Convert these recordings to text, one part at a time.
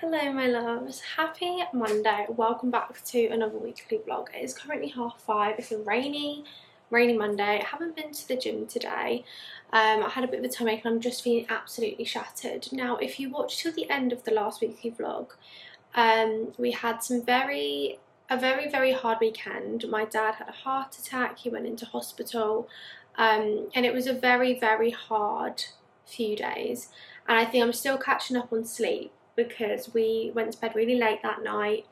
Hello my loves, happy Monday, welcome back to another weekly vlog. It is currently 5:30, it's a rainy Monday. I haven't been to the gym today. I had a bit of a tummy ache and I'm just feeling absolutely shattered. Now if you watched till the end of the last weekly vlog, we had a very hard weekend. My dad had a heart attack, he went into hospital, and it was a very hard few days, and I think I'm still catching up on sleep because we went to bed really late that night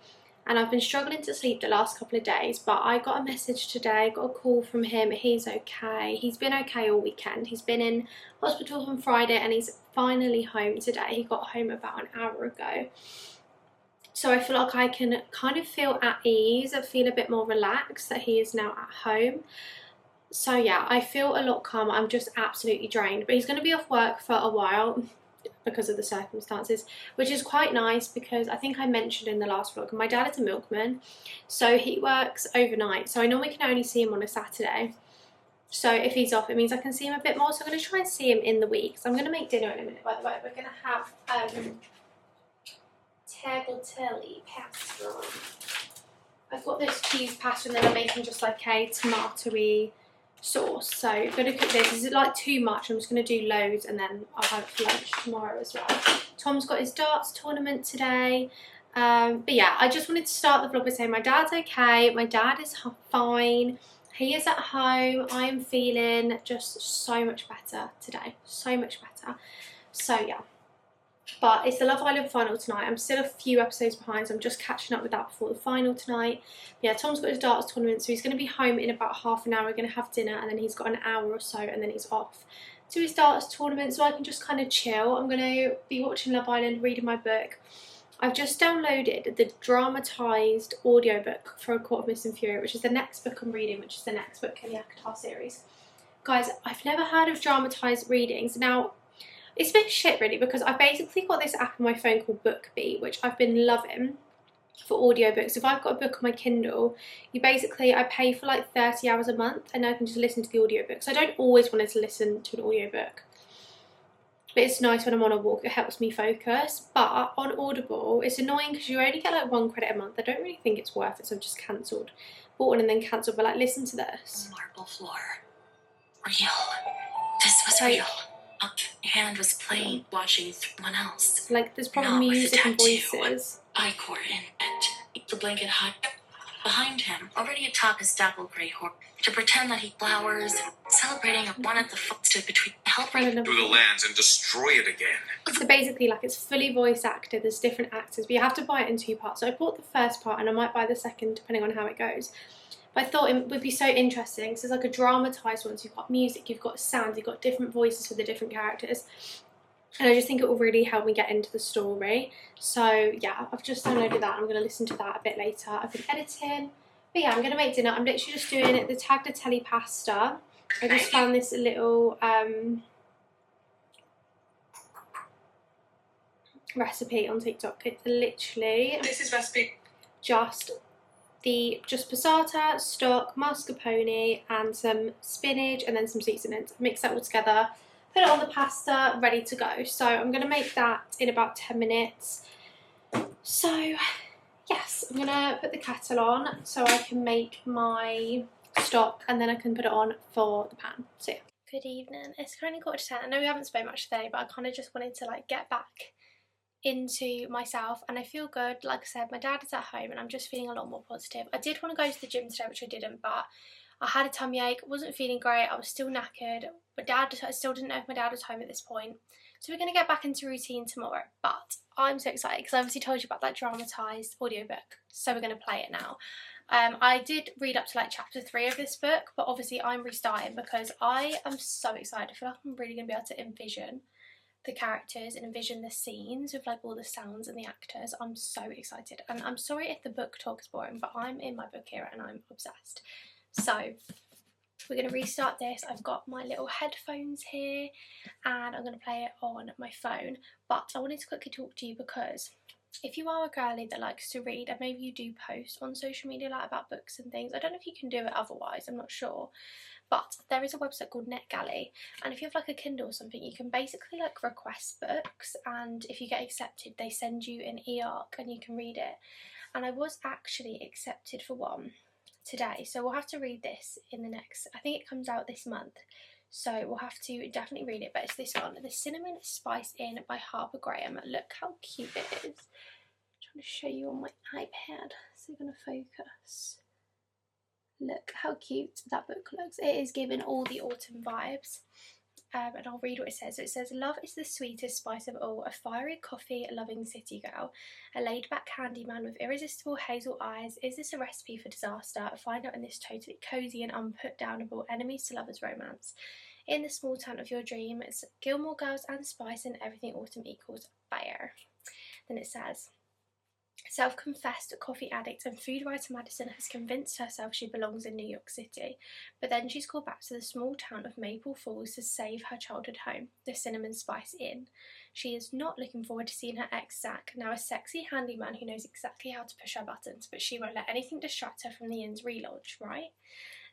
and I've been struggling to sleep the last couple of days. But I got a message today, got a call from him, he's okay. He's been okay all weekend. He's been in hospital on Friday and he's finally home today. He got home about an hour ago. So I feel like I can kind of feel at ease, I feel a bit more relaxed that he is now at home. So yeah, I feel a lot calmer. I'm just absolutely drained, but he's going to be off work for a while because of the circumstances, which is quite nice because I think I mentioned in the last vlog, my dad is a milkman, so he works overnight, so I normally can only see him on a Saturday. So if he's off, it means I can see him a bit more, so I'm going to try and see him in the week. So I'm going to make dinner in a minute, by the way. We're going to have tagliatelle pasta. I've got this cheese pasta and then I'm making just like a tomatoey sauce. So I'm going to cook this. Is it like too much? I'm just going to do loads and then I'll have it for lunch tomorrow as well. Tom's got his darts tournament today. But yeah, I just wanted to start the vlog by saying my dad's okay. My dad is fine. He is at home. I am feeling just so much better today. So much better. So yeah. But it's the Love Island final tonight. I'm still a few episodes behind, so I'm just catching up with that before the final tonight. But yeah, Tom's got his darts tournament, so he's going to be home in about half an hour. We're going to have dinner, and then he's got an hour or so, and then he's off to his darts tournament, so I can just kind of chill. I'm going to be watching Love Island, reading my book. I've just downloaded the dramatised audiobook for A Court of Mist and Fury, which is the next book I'm reading, which is the next book in the ACOTAR series. Guys, I've never heard of dramatised readings. Now, it's a bit shit really because I've basically got this app on my phone called BookBeat, which I've been loving for audiobooks. If I've got a book on my Kindle, I pay for like 30 hours a month and I can just listen to the audiobooks. I don't always want to listen to an audiobook, but it's nice when I'm on a walk, it helps me focus. But on Audible, it's annoying because you only get like 1 credit a month. I don't really think it's worth it, so I've just cancelled. Bought one and then cancelled, but like listen to this. Marble floor. Real. This was real. A hand was playing, watching someone else. Like there's probably music and voices. I core in it. The blanket hut behind him, already atop his dappled grey horse, to pretend that he flowers, celebrating a one at the foot stood between helping through the lands and destroy it again. So basically, like, it's fully voice acted. There's different actors, but you have to buy it in 2 parts. So I bought the first part and I might buy the second depending on how it goes. But I thought it would be so interesting. So it's like a dramatised one. So you've got music, you've got sound, you've got different voices for the different characters. And I just think it will really help me get into the story. So yeah, I've just downloaded that. I'm going to listen to that a bit later. I've been editing. But yeah, I'm going to make dinner. I'm literally just doing the tagliatelle pasta. I just found this little recipe on TikTok. It's literally... This is recipe. Just passata, stock, mascarpone and some spinach and then some seasonings. Mix that all together, put it on the pasta, ready to go. So I'm going to make that in about 10 minutes. So yes, I'm going to put the kettle on so I can make my stock and then I can put it on for the pan. So yeah. Good evening. It's currently 10:15. I know we haven't spoken much today, but I kind of just wanted to like get back into myself and I feel good. Like I said, my dad is at home and I'm just feeling a lot more positive. I did want to go to the gym today, which I didn't, but I had a tummy ache, wasn't feeling great, I was still knackered. I still didn't know if my dad was home at this point. So we're going to get back into routine tomorrow, but I'm so excited because I obviously told you about that dramatised audiobook, so we're going to play it now. I did read up to like chapter 3 of this book, but obviously I'm restarting because I am so excited. I feel like I'm really going to be able to envision the characters and envision the scenes with like all the sounds and the actors. I'm so excited, and I'm sorry if the book talk is boring, but I'm in my book here and I'm obsessed. So we're going to restart this. I've got my little headphones here and I'm going to play it on my phone. But I wanted to quickly talk to you because if you are a girly that likes to read and maybe you do post on social media like about books and things, I don't know if you can do it otherwise, I'm not sure, But there is a website called NetGalley, and if you have like a Kindle or something, you can basically like request books, and if you get accepted they send you an e-arc and you can read it. And I was actually accepted for one today, so we'll have to read this in the next, I think it comes out this month, so we'll have to definitely read it. But it's this one, The Cinnamon Spice Inn by Harper Graham. Look how cute it is. I'm trying to show you on my iPad, so I'm going to focus. Look how cute that book looks. It is giving all the autumn vibes. And I'll read what it says. So it says, love is the sweetest spice of all, a fiery coffee-loving city girl, a laid-back handyman with irresistible hazel eyes. Is this a recipe for disaster? Find out in this totally cosy and unputdownable enemies to lovers romance. In the small town of your dreams, Gilmore Girls and spice and everything autumn equals fire. Then it says, self-confessed coffee addict and food writer Madison has convinced herself she belongs in New York City, but then she's called back to the small town of Maple Falls to save her childhood home, the Cinnamon Spice Inn. She is not looking forward to seeing her ex Zach, now a sexy handyman who knows exactly how to push her buttons, but she won't let anything distract her from the inn's relaunch, right?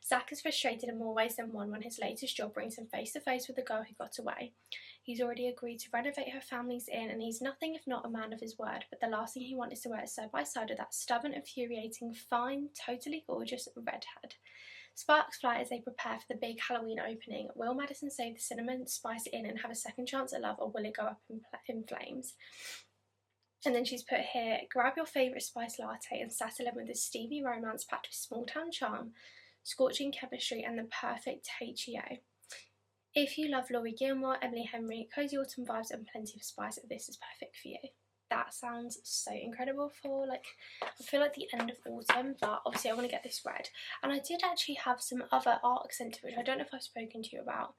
Zach is frustrated in more ways than one when his latest job brings him face to face with the girl who got away. He's already agreed to renovate her family's inn, and he's nothing if not a man of his word, but the last thing he wants is to wear it side by side with that stubborn, infuriating, fine, totally gorgeous redhead. Sparks fly as they prepare for the big Halloween opening. Will Madison save the Cinnamon Spice Inn and have a second chance at love, or will it go up in flames? And then she's put here, grab your favourite spice latte and settle in with a steamy romance packed with small town charm, scorching chemistry and the perfect HEO. If you love Laurie Gilmore, Emily Henry, cozy autumn vibes and plenty of spice, this is perfect for you. That sounds so incredible for like, I feel like the end of autumn, but obviously I want to get this read. And I did actually have some other arcs sent to which I don't know if I've spoken to you about,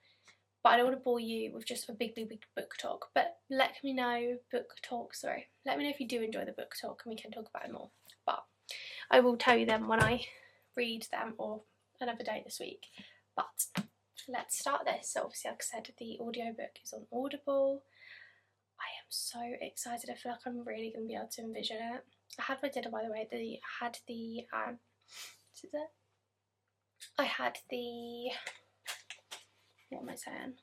but I don't want to bore you with just a big book talk. But let me know, let me know if you do enjoy the book talk and we can talk about it more. But I will tell you them when I read them, or another day this week. But let's start this. So obviously, like I said, the audiobook is on Audible. I am so excited. I feel like I'm really going to be able to envision it. I had my dinner, by the way. What am I saying?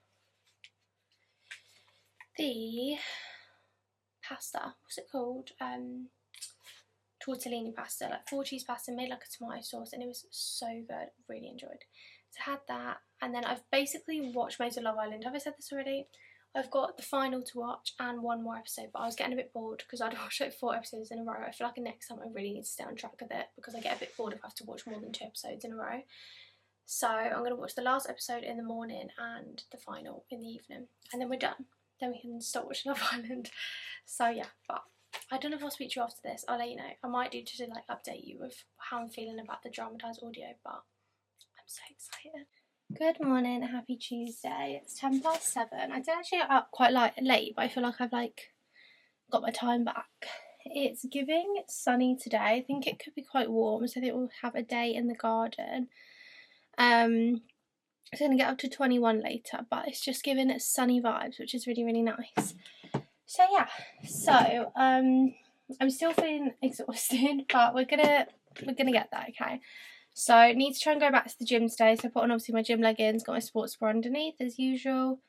The pasta. What's it called? Tortellini pasta, like 4 cheese pasta made like a tomato sauce, and it was so good. Really enjoyed. So I had that, and then I've basically watched most of Love Island. Have I said this already? I've got the final to watch and one more episode, but I was getting a bit bored because I'd watched like 4 episodes in a row. I feel like next time I really need to stay on track with it because I get a bit bored if I have to watch more than 2 episodes in a row. So I'm going to watch the last episode in the morning and the final in the evening, and then we're done. Then we can start watching Love Island. So yeah, but I don't know if I'll speak to you after this. I'll let you know. I might do to like update you with how I'm feeling about the dramatised audio, but I'm so excited. Good morning, happy Tuesday. It's 7:10. I did actually get up quite late, but I feel like I've like got my time back. It's giving sunny today. I think it could be quite warm, so I think we'll have a day in the garden. It's going to get up to 21 later, but it's just giving it sunny vibes, which is really, really nice. So yeah, so I'm still feeling exhausted, but we're gonna get that, okay? So I need to try and go back to the gym today. So I put on obviously my gym leggings, got my sports bra underneath as usual.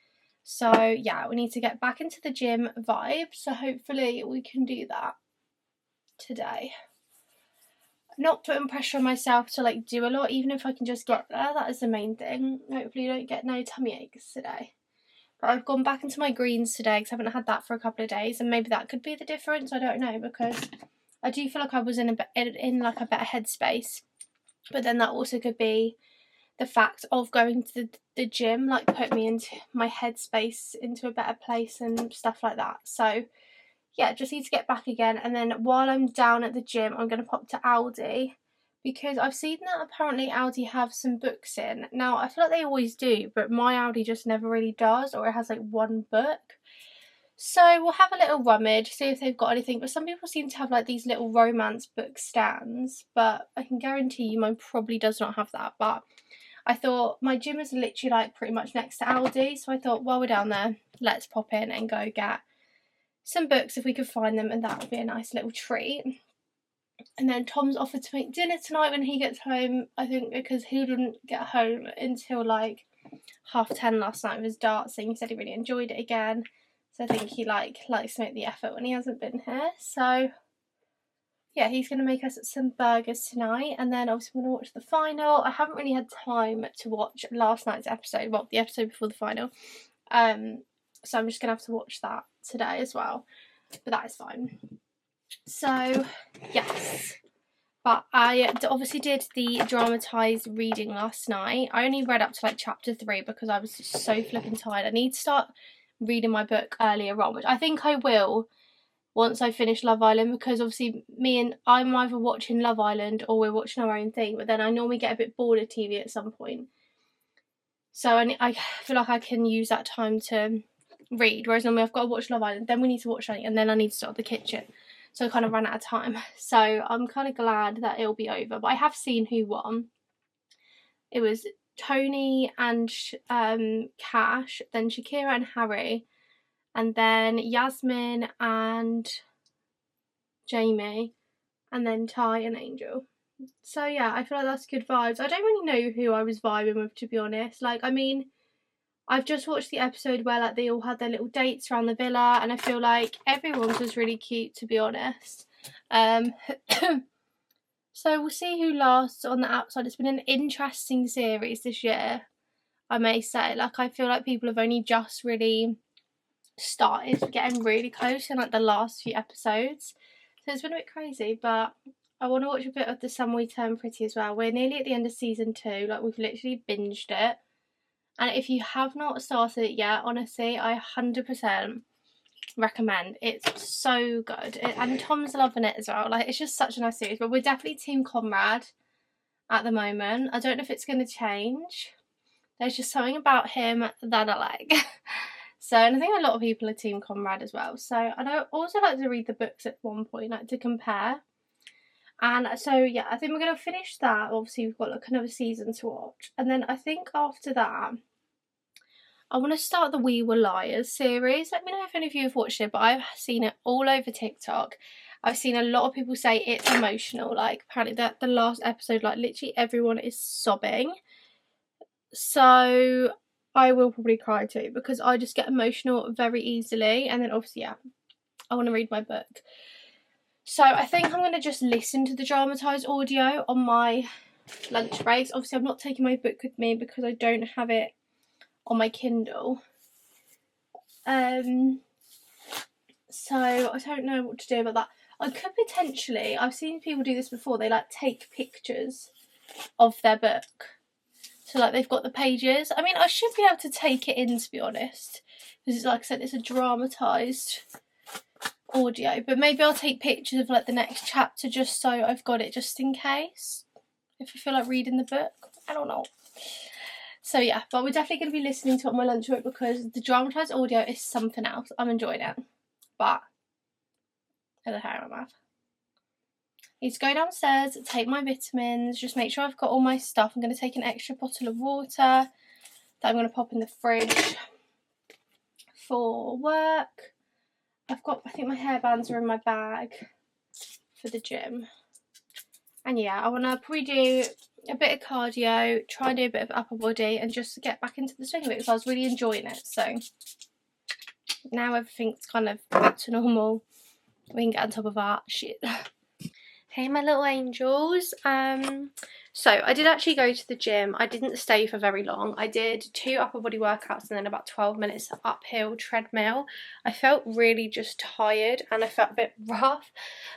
So yeah, we need to get back into the gym vibe. So hopefully we can do that today. Not putting pressure on myself to like do a lot, even if I can just get there. That is the main thing. Hopefully you don't get no tummy aches today. But I've gone back into my greens today because I haven't had that for a couple of days, and maybe that could be the difference. I don't know, because I do feel like I was in like a better headspace. But then that also could be the fact of going to the gym, like put me into my headspace into a better place and stuff like that. So yeah, just need to get back again. And then while I'm down at the gym, I'm going to pop to Aldi, because I've seen that apparently Aldi have some books in. Now, I feel like they always do, but my Aldi just never really does, or it has like one book. So we'll have a little rummage, see if they've got anything. But some people seem to have like these little romance book stands, but I can guarantee you mine probably does not have that. But I thought my gym is literally like pretty much next to Aldi, so I thought while we're down there, let's pop in and go get some books if we could find them, and that would be a nice little treat. And then Tom's offered to make dinner tonight when he gets home, I think because he didn't get home until like 10:30 last night with his dartsing. He said he really enjoyed it again. So I think he likes to make the effort when he hasn't been here. So yeah, he's going to make us some burgers tonight, and then obviously I'm going to watch the final. I haven't really had time to watch last night's episode, well, the episode before the final. So I'm just going to have to watch that today as well, but that is fine. So, yes. But I obviously did the dramatised reading last night. I only read up to like chapter 3 because I was just so flipping tired. I need to start reading my book earlier on, which I think I will once I finish Love Island, because obviously I'm either watching Love Island or we're watching our own thing, but then I normally get a bit bored of TV at some point. So I feel like I can use that time to read, whereas normally I've got to watch Love Island, then we need to watch something, and then I need to start the kitchen. So I kind of ran out of time. So I'm kind of glad that it'll be over. But I have seen who won. It was Tony and Cash, then Shakira and Harry, and then Yasmin and Jamie, and then Ty and Angel. So yeah, I feel like that's good vibes. I don't really know who I was vibing with, to be honest. Like, I mean, I've just watched the episode where like they all had their little dates around the villa, and I feel like everyone's was really cute, to be honest. So we'll see who lasts on the outside. It's been an interesting series this year, I may say. Like, I feel like people have only just really started getting really close in like the last few episodes. So it's been a bit crazy, but I want to watch a bit of The Sun We Turn Pretty as well. We're nearly at the end of season 2. Like, we've literally binged it. And if you have not started it yet, honestly, I 100% recommend. It's so good. And Tom's loving it as well. Like, it's just such a nice series. But we're definitely Team Conrad at the moment. I don't know if it's going to change. There's just something about him that I like. So, and I think a lot of people are Team Conrad as well. So, and I also like to read the books at one point, like to compare. And so, yeah, I think we're going to finish that. Obviously, we've got like another season to watch. And then I think after that, I want to start the We Were Liars series. Let me know if any of you have watched it, but I've seen it all over TikTok. I've seen a lot of people say it's emotional. Like, apparently that the last episode, like literally everyone is sobbing. So I will probably cry too, because I just get emotional very easily. And then obviously, yeah, I want to read my book. So I think I'm going to just listen to the dramatised audio on my lunch breaks. Obviously, I'm not taking my book with me because I don't have it on my Kindle. So I don't know what to do about that. I could potentially, I've seen people do this before, they like take pictures of their book. So like they've got the pages. I mean, I should be able to take it in, to be honest, because it's like I said, it's a dramatised audio, but maybe I'll take pictures of like the next chapter just so I've got it just in case if I feel like reading the book. I don't know. So yeah, but we're definitely going to be listening to it on my lunch break because the dramatised audio is something else. I'm enjoying it, but there's a hair in my mouth. I need to go downstairs, take my vitamins, just make sure I've got all my stuff. I'm going to take an extra bottle of water that I'm going to pop in the fridge for work. I think my hairbands are in my bag for the gym. And yeah, I want to probably do a bit of cardio, try and do a bit of upper body and just get back into the swing of it because I was really enjoying it. So now everything's kind of back to normal. We can get on top of that shit. Hey my little angels. So I did actually go to the gym. I didn't stay for very long. I did 2 upper body workouts and then about 12 minutes of uphill treadmill. I felt really just tired and I felt a bit rough.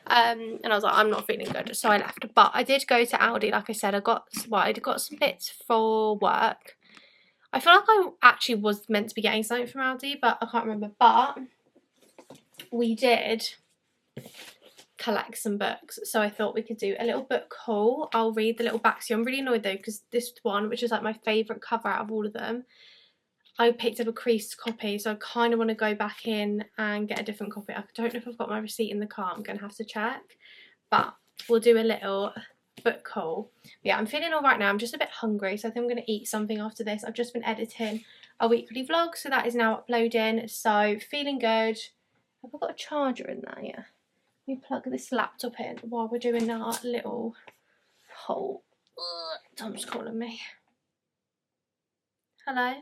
And I was like, I'm not feeling good, so I left. But I did go to Aldi, like I said. I got some bits for work. I feel like I actually was meant to be getting something from Aldi, but I can't remember. But we did collect some books, so I thought we could do a little book haul. I'll read the little back to you. I'm really annoyed though because this one, which is like my favourite cover out of all of them, I picked up a creased copy, so I kind of want to go back in and get a different copy. I don't know if I've got my receipt in the car. I'm going to have to check, but we'll do a little book haul. Yeah, I'm feeling all right now. I'm just a bit hungry, so I think I'm going to eat something after this. I've just been editing a weekly vlog, so that is now uploading, so feeling good. Have I got a charger in there? Yeah. me plug this laptop in while we're doing our little haul. Tom's calling me. Hello?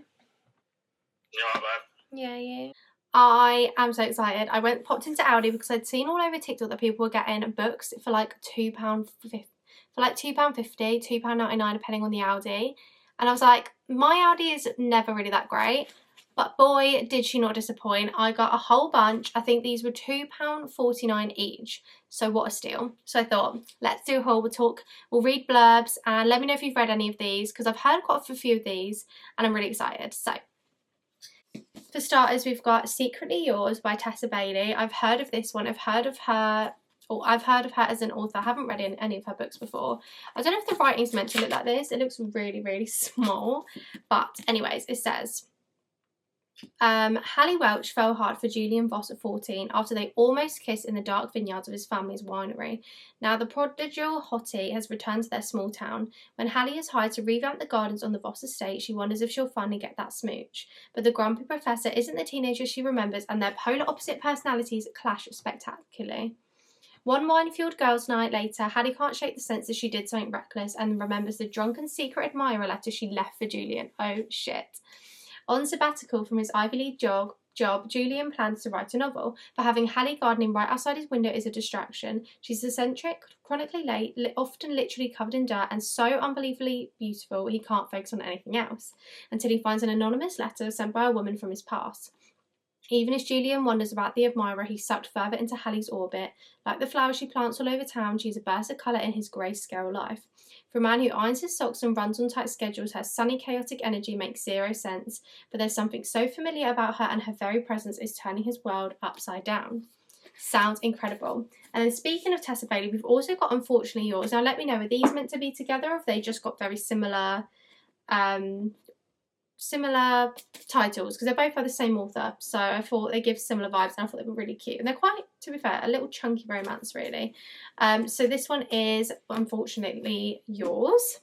Yeah, you. I am so excited. I popped into Aldi because I'd seen all over TikTok that people were getting books for like £2.50, for like £2.50, £2.99 depending on the Aldi. And I was like, my Aldi is never really that great. But boy, did she not disappoint. I got a whole bunch. I think these were £2.49 each. So what a steal. So I thought, let's do a haul. We'll read blurbs and let me know if you've read any of these because I've heard quite a few of these and I'm really excited. So for starters, we've got Secretly Yours by Tessa Bailey. I've heard of this one. I've heard of her as an author. I haven't read any of her books before. I don't know if the writing's meant to look like this. It looks really, really small. But anyways, it says, Hallie Welch fell hard for Julian Voss at 14 after they almost kissed in the dark vineyards of his family's winery. Now the prodigal hottie has returned to their small town. When Hallie is hired to revamp the gardens on the Voss estate, she wonders if she'll finally get that smooch. But the grumpy professor isn't the teenager she remembers, and their polar opposite personalities clash spectacularly. One wine-fueled girls' night later, Hallie can't shake the sense that she did something reckless and remembers the drunken secret admirer letter she left for Julian. Oh shit. On sabbatical from his Ivy League job, Julian plans to write a novel, but having Hallie gardening right outside his window is a distraction. She's eccentric, chronically late, often literally covered in dirt, and so unbelievably beautiful he can't focus on anything else, until he finds an anonymous letter sent by a woman from his past. Even as Julian wonders about the admirer, he's sucked further into Hallie's orbit. Like the flowers she plants all over town, she's a burst of colour in his grey-scale life. For a man who irons his socks and runs on tight schedules, her sunny, chaotic energy makes zero sense, but there's something so familiar about her, and her very presence is turning his world upside down. Sounds incredible. And then speaking of Tessa Bailey, we've also got Unfortunately Yours. Now let me know, are these meant to be together, or have they just got very similar titles, because they both are the same author, so I thought they give similar vibes and I thought they were really cute, and they're quite, to be fair, a little chunky romance really. So this one is Unfortunately Yours.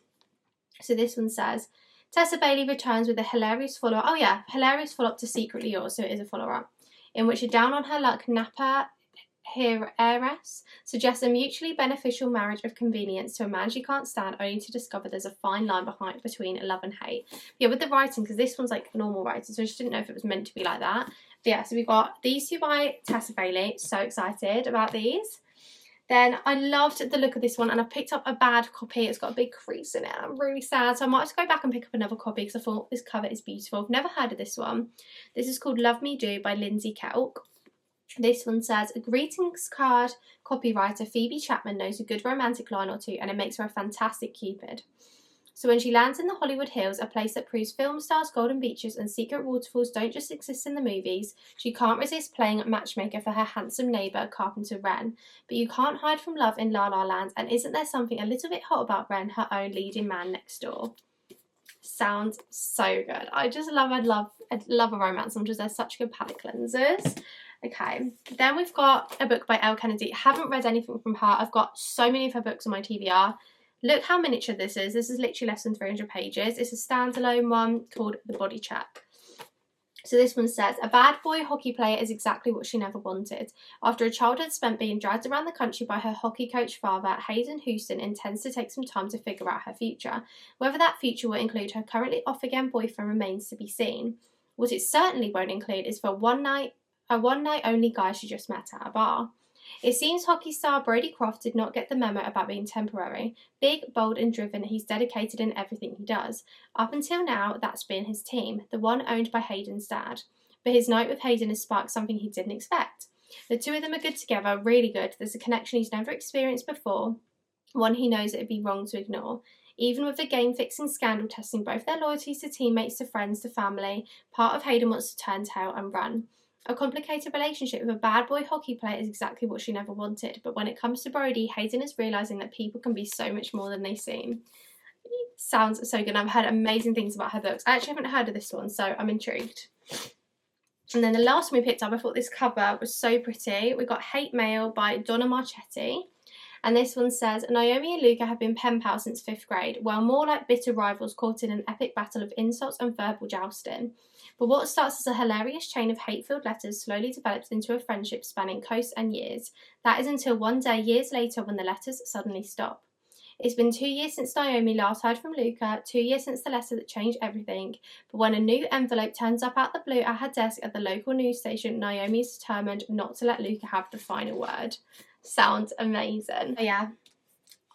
So this one says, Tessa Bailey returns with a hilarious follow-up, hilarious follow-up to Secretly Yours, so it is a follow-up, in which a down-on-her-luck Napa heiress suggests a mutually beneficial marriage of convenience to a man she can't stand, only to discover there's a fine line between love and hate. Yeah, with the writing, because this one's like normal writing, so I just didn't know if it was meant to be like that. But yeah, so we've got these two by Tessa Bailey. So excited about these. Then I loved the look of this one, and I picked up a bad copy. It's got a big crease in it. I'm really sad, so I might have to go back and pick up another copy because I thought this cover is beautiful. I've never heard of this one. This is called Love Me Do by Lindsay Kelk. This one says, a greetings card copywriter Phoebe Chapman knows a good romantic line or two, and it makes her a fantastic Cupid. So when she lands in the Hollywood Hills, a place that proves film stars, golden beaches and secret waterfalls don't just exist in the movies, she can't resist playing matchmaker for her handsome neighbour, Carpenter Wren. But you can't hide from love in La La Land, and isn't there something a little bit hot about Wren, her own leading man next door? Sounds so good. I love a romance, sometimes they're such good palette cleansers. Okay, then we've got a book by Elle Kennedy. Haven't read anything from her. I've got so many of her books on my TBR. Look how miniature this is. This is literally less than 300 pages. It's a standalone one called The Body Check. So this one says, a bad boy hockey player is exactly what she never wanted. After a childhood spent being dragged around the country by her hockey coach father, Hayden Houston intends to take some time to figure out her future. Whether that future will include her currently off-again boyfriend remains to be seen. What it certainly won't include is a one-night only guy she just met at a bar. It seems hockey star Brody Croft did not get the memo about being temporary. Big, bold and driven, he's dedicated in everything he does. Up until now, that's been his team, the one owned by Hayden's dad. But his night with Hayden has sparked something he didn't expect. The two of them are good together, really good. There's a connection he's never experienced before, one he knows it would be wrong to ignore. Even with the game-fixing scandal testing both their loyalties to teammates, to friends, to family, part of Hayden wants to turn tail and run. A complicated relationship with a bad boy hockey player is exactly what she never wanted, but when it comes to Brody, Hayden is realising that people can be so much more than they seem. Sounds so good. I've heard amazing things about her books. I actually haven't heard of this one, so I'm intrigued. And then the last one we picked up, I thought this cover was so pretty. We got Hate Mail by Donna Marchetti. And this one says, Naomi and Luca have been pen pals since 5th grade, well, more like bitter rivals caught in an epic battle of insults and verbal jousting. But what starts as a hilarious chain of hate-filled letters slowly develops into a friendship spanning coasts and years. That is until one day, years later, when the letters suddenly stop. It's been 2 years since Naomi last heard from Luca, 2 years since the letter that changed everything. But when a new envelope turns up out the blue at her desk at the local news station, Naomi is determined not to let Luca have the final word. Sounds amazing. But yeah,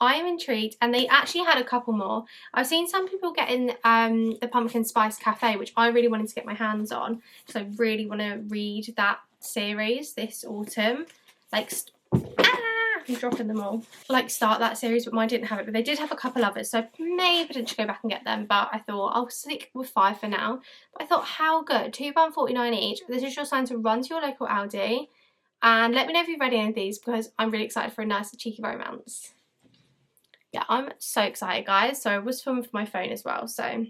I am intrigued, and they actually had a couple more. I've seen some people getting the Pumpkin Spice Cafe, which I really wanted to get my hands on, because I really want to read that series this autumn. Like, I'm dropping them all. Like, start that series, but mine didn't have it. But they did have a couple others, so I may potentially go back and get them. But I thought I'll stick with 5 for now. But I thought, how good? £2.49 each. This is your sign to run to your local Aldi. And let me know if you've read any of these, because I'm really excited for a nice cheeky romance. Yeah, I'm so excited, guys. So I was filming for my phone as well, so.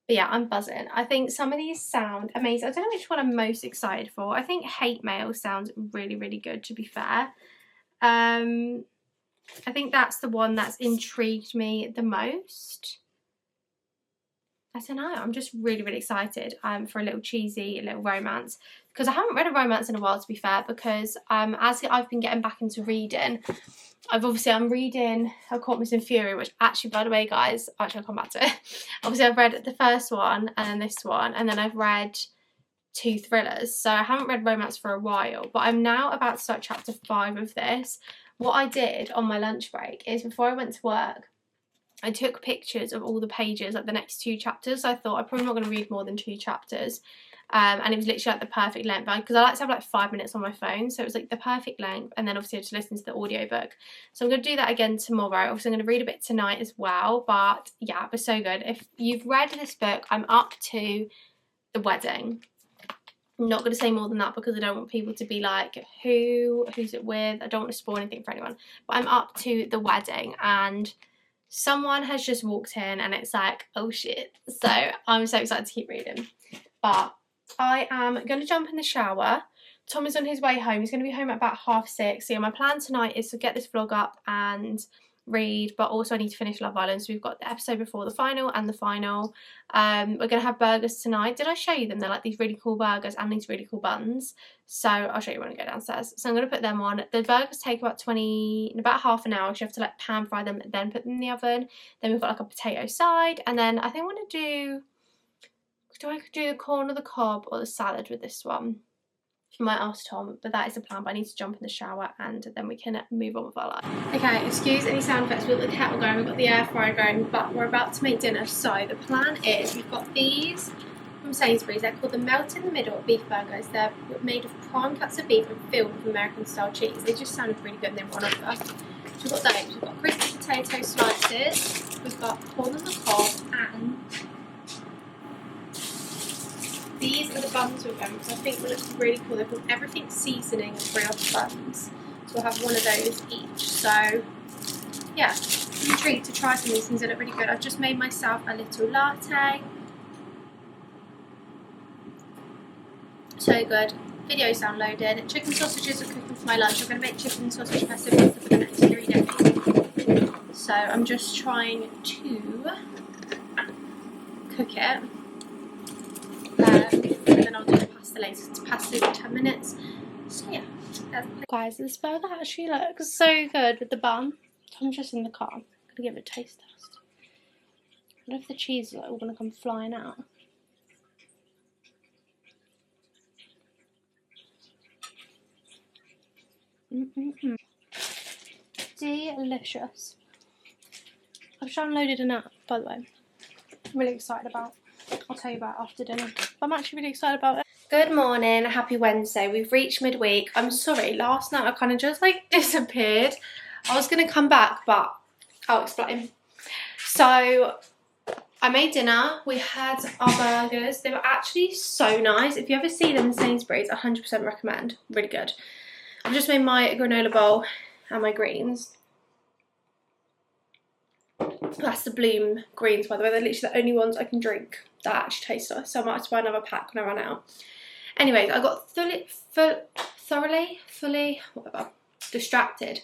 But yeah, I'm buzzing. I think some of these sound amazing. I don't know which one I'm most excited for. I think Hate Mail sounds really, really good, to be fair. I think that's the one that's intrigued me the most. I don't know, I'm just really, really excited for a little cheesy little romance, because I haven't read a romance in a while, to be fair, because as I've been getting back into reading, I'm reading A Caught Missing Fury, which actually, by the way, guys, actually I'll come back to it. Obviously I've read the first one and then this one, and then I've read 2 thrillers, so I haven't read romance for a while, but I'm now about to start chapter 5 of this. What I did on my lunch break is, before I went to work, I took pictures of all the pages, like the next 2 chapters. So I thought I'm probably not going to read more than 2 chapters. And it was literally like the perfect length, because I like to have like 5 minutes on my phone. So it was like the perfect length. And then obviously I had to listen to the audiobook. So I'm going to do that again tomorrow. Obviously I'm going to read a bit tonight as well. But yeah, it was so good. If you've read this book, I'm up to the wedding. I'm not going to say more than that, because I don't want people to be like, who's it with? I don't want to spoil anything for anyone. But I'm up to the wedding, and someone has just walked in and it's like, oh shit. So I'm so excited to keep reading. But I am going to jump in the shower. Tom is on his way home. He's going to be home at about 6:30. So yeah, my plan tonight is to get this vlog up and read, but also I need to finish Love Island. So we've got the episode before the final and the final. We're going to have burgers tonight. Did I show you them? They're like these really cool burgers and these really cool buns. So I'll show you when I go downstairs. So I'm going to put them on. The burgers take about half an hour. So you have to like pan fry them and then put them in the oven. Then we've got like a potato side, and then I think I want to do I do the corn or the cob or the salad with this one? I might ask Tom, but that is the plan. But I need to jump in the shower and then we can move on with our life. Okay, excuse any sound effects. We've got the kettle going, we've got the air fryer going, but we're about to make dinner. So the plan is, we've got these from Sainsbury's. They're called the Melt in the Middle beef burgers. They're made of prime cuts of beef and filled with American style cheese. They just sounded really good and they were on offer. So we've got those. We've got crispy potato slices. We've got corn on the cob, and these are the buns with them, because I think they look really cool. They've got everything seasoning and brioche buns. So we'll have one of those each. So yeah, I'm intrigued to try some of these things. They look really good. I've just made myself a little latte. So good. Video's downloaded. Chicken sausages are cooking for my lunch. I'm going to make chicken sausage pesto pasta for the next 3 days. So I'm just trying to cook it. And then I'll do the pasta later. It's pasta's in 10 minutes. So yeah. Guys, this burger actually looks so good with the bun. Tom's just in the car. I'm going to give it a taste test. I wonder if the cheese is all going to come flying out. Delicious. I've downloaded an app, by the way. I'm really excited about. I'll tell you about it after dinner. But I'm actually really excited about it. Good morning, happy Wednesday. We've reached midweek. I'm sorry, last night I kind of just like disappeared. I was going to come back, but I'll explain. So I made dinner. We had our burgers. They were actually so nice. If you ever see them in Sainsbury's, 100% recommend. Really good. I've just made my granola bowl and my greens. That's the Bloom greens, by the way. They're literally the only ones I can drink that actually taste nice. So I might have to buy another pack when I run out. Anyways, I got fully, whatever. distracted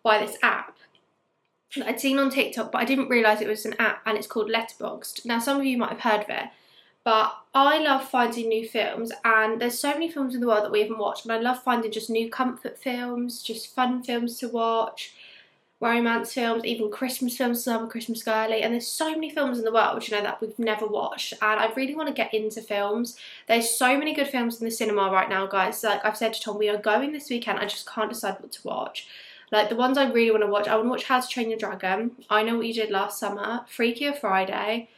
by this app that I'd seen on TikTok, but I didn't realise it was an app, and it's called Letterboxd. Now, some of you might have heard of it, but I love finding new films, and there's so many films in the world that we haven't watched, and I love finding just new comfort films, just fun films to watch, romance films, even Christmas films, so I'm a Christmas girly, and there's so many films in the world, you know, that we've never watched, and I really want to get into films. There's so many good films in the cinema right now, guys. Like I've said to Tom, we are going this weekend, I just can't decide what to watch. Like, the ones I really want to watch, I want to watch How to Train Your Dragon, I Know What You Did Last Summer, Freakier Friday,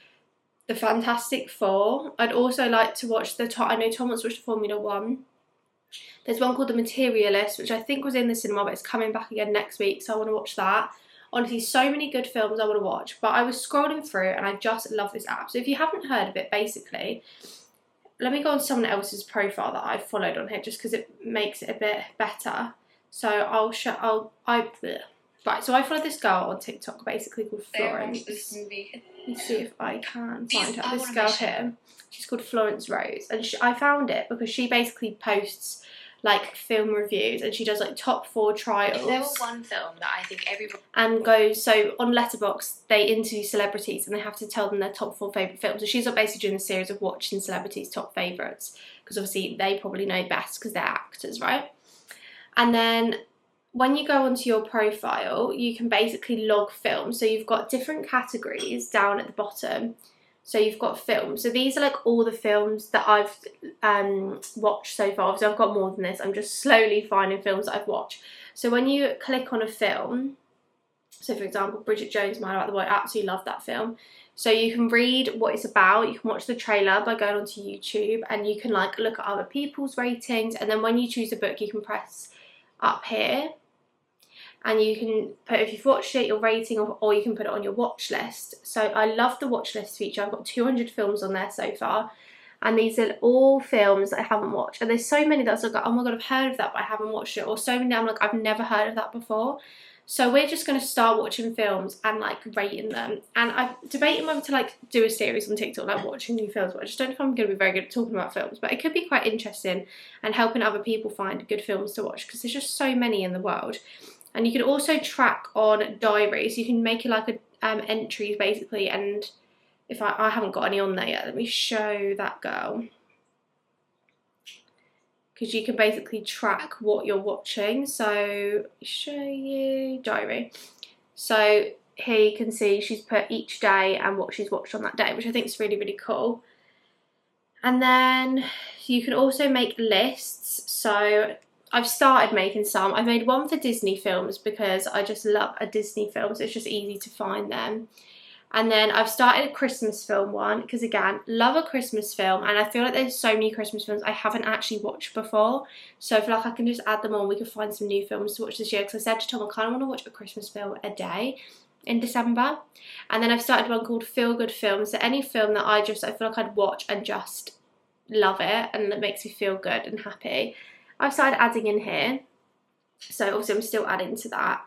The Fantastic Four. I'd also like to watch I know Tom wants to watch the Formula 1. There's one called The Materialist, which I think was in the cinema, but it's coming back again next week, so I want to watch that. Honestly, so many good films I want to watch, but I was scrolling through and I just love this app. So if you haven't heard of it, basically, let me go on someone else's profile that I've followed on here, just because it makes it a bit better. So right, so I follow this girl on TikTok, basically called Florence. This movie. Let me see if I can find her. This girl here, she's called Florence Rose, and I found it because she basically posts like film reviews, and she does like top 4 trials. If there were one film that I think everyone... And goes, so on Letterboxd, they interview celebrities and they have to tell them their top 4 favourite films. So she's basically doing a series of watching celebrities' top favourites, because obviously they probably know best because they're actors, right? And then when you go onto your profile, you can basically log films. So you've got different categories down at the bottom. So you've got films. So these are like all the films that I've watched so far. Obviously I've got more than this. I'm just slowly finding films that I've watched. So when you click on a film, so for example, Bridget Jones' Mile About the World, I absolutely love that film. So you can read what it's about, you can watch the trailer by going onto YouTube, and you can like look at other people's ratings, and then when you choose a book, you can press up here, and you can put, if you've watched it, your rating, or you can put it on your watch list. So I love the watch list feature. I've got 200 films on there so far, and these are all films that I haven't watched, and there's so many that's like, oh my god, I've heard of that but I haven't watched it, or so many I'm like, I've never heard of that before. So we're just going to start watching films and like rating them, and I'm debating whether to like do a series on TikTok like watching new films, but I just don't know if I'm going to be very good at talking about films, but it could be quite interesting and helping other people find good films to watch, because there's just so many in the world. And you can also track on diaries. You can make it like a entries basically, and if I haven't got any on there yet, let me show that girl, because you can basically track what you're watching. So show you diary. So here you can see she's put each day and what she's watched on that day, which I think is really, really cool. And then you can also make lists. So I've started making some. I've made one for Disney films because I just love a Disney film, so it's just easy to find them. And then I've started a Christmas film one, because again, love a Christmas film, and I feel like there's so many Christmas films I haven't actually watched before. So I feel like I can just add them on. We could find some new films to watch this year, because I said to Tom I kind of want to watch a Christmas film a day in December. And then I've started one called Feel Good Films. So any film that I feel like I'd watch and just love it, and that makes me feel good and happy, I've started adding in here. So obviously I'm still adding to that.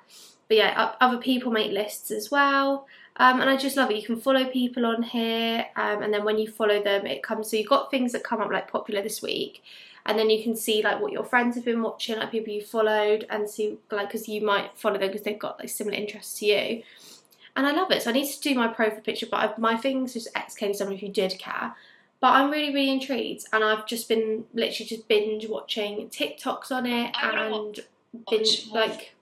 But yeah, other people make lists as well. And I just love it. You can follow people on here, and then when you follow them, it comes, so you've got things that come up like popular this week, and then you can see like what your friends have been watching, like people you followed, and see like, because you might follow them because they've got like similar interests to you. And I love it. So I need to do my profile picture, but my things just XK someone if you did care. But I'm really, really intrigued, and I've just been literally just binge watching TikToks on it, and binge like.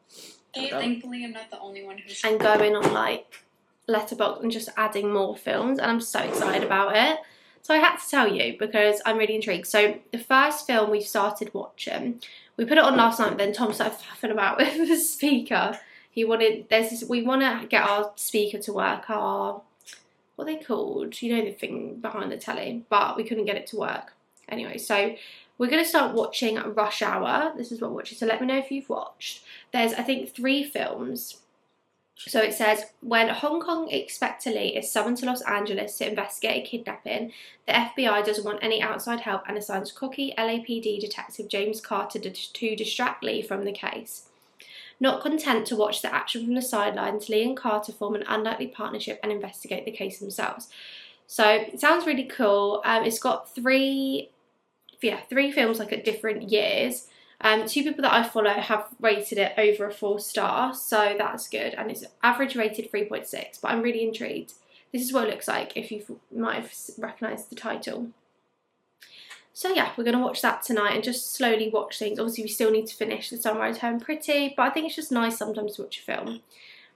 Thankfully, I'm not the only one who's. And going on like Letterboxd and just adding more films, and I'm so excited about it. So I had to tell you because I'm really intrigued. So the first film we started watching, we put it on last night, but then Tom started faffing about with the speaker. We want to get our speaker to work, what are they called? You know, the thing behind the telly, but we couldn't get it to work. Anyway, so we're going to start watching Rush Hour. This is what we're watching, so let me know if you've watched. There's, I think, 3 films. So it says, when Hong Kong Inspector Lee is summoned to Los Angeles to investigate a kidnapping, the FBI doesn't want any outside help and assigns cocky LAPD detective James Carter to distract Lee from the case. Not content to watch the action from the sidelines, Lee and Carter form an unlikely partnership and investigate the case themselves. So it sounds really cool. It's got 3 films like at different years. Two people that I follow have rated it over a 4-star, so that's good, and it's average rated 3.6, but I'm really intrigued. This is what it looks like, if you might have recognised the title. So yeah, we're going to watch that tonight and just slowly watch things. Obviously we still need to finish The Summer I Turned Pretty, but I think it's just nice sometimes to watch a film.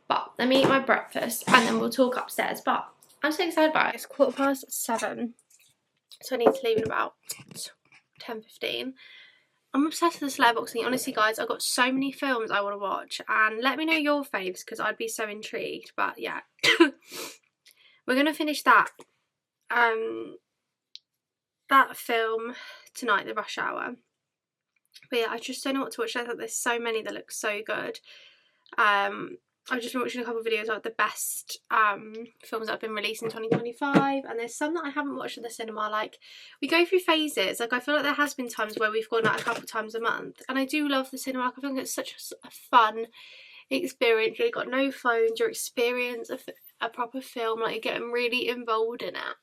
But let me eat my breakfast and then we'll talk upstairs. But I'm so excited about it. It's 7:15, so I need to leave in about 10:15. I'm obsessed with this letterboxing. Honestly guys, I've got so many films I want to watch, and let me know your faves because I'd be so intrigued. But yeah, we're going to finish that film tonight, The Rush Hour. But yeah, I just don't know what to watch. I thought there's so many that look so good. I've just been watching a couple of videos of the best films that have been released in 2025, and there's some that I haven't watched at the cinema. Like, we go through phases. Like, I feel like there has been times where we've gone out a couple of times a month, and I do love the cinema. Like, I think it's such a fun experience. You've got no phones, you experience a proper film. Like, you're getting really involved in it.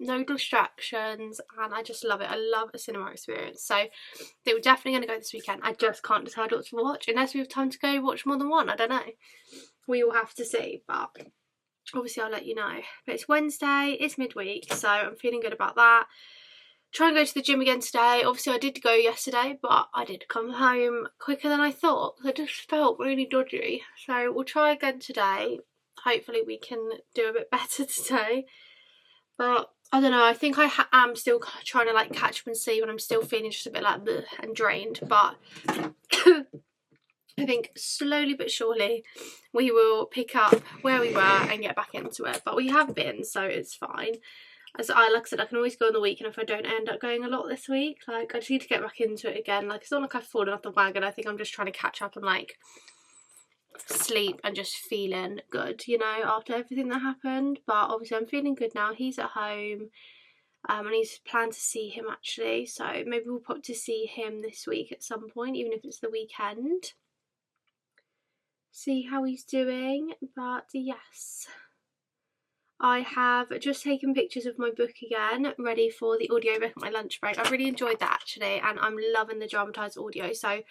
No distractions, and I just love it. I love a cinema experience. So they were definitely going to go this weekend. I just can't decide what to watch unless we have time to go watch more than one. I don't know. We will have to see, but obviously I'll let you know. But it's Wednesday, it's midweek, so I'm feeling good about that. Try and go to the gym again today. Obviously I did go yesterday, but I did come home quicker than I thought. I just felt really dodgy. So we'll try again today. Hopefully we can do a bit better today. But I don't know, I think I am still trying to like catch up and see when I'm still feeling just a bit like bleh and drained. But I think slowly but surely we will pick up where we were and get back into it. But we have been, so it's fine. Like I said, I can always go on the week, and if I don't end up going a lot this week, like I just need to get back into it again. Like, it's not like I've fallen off the wagon. I think I'm just trying to catch up and like sleep and just feeling good, you know, after everything that happened. But obviously I'm feeling good now. He's at home, and he's planned to see him actually, so maybe we'll pop to see him this week at some point, even if it's the weekend. See how he's doing. But yes, I have just taken pictures of my book again, ready for the audiobook at my lunch break. I really enjoyed that actually, and I'm loving the dramatised audio. So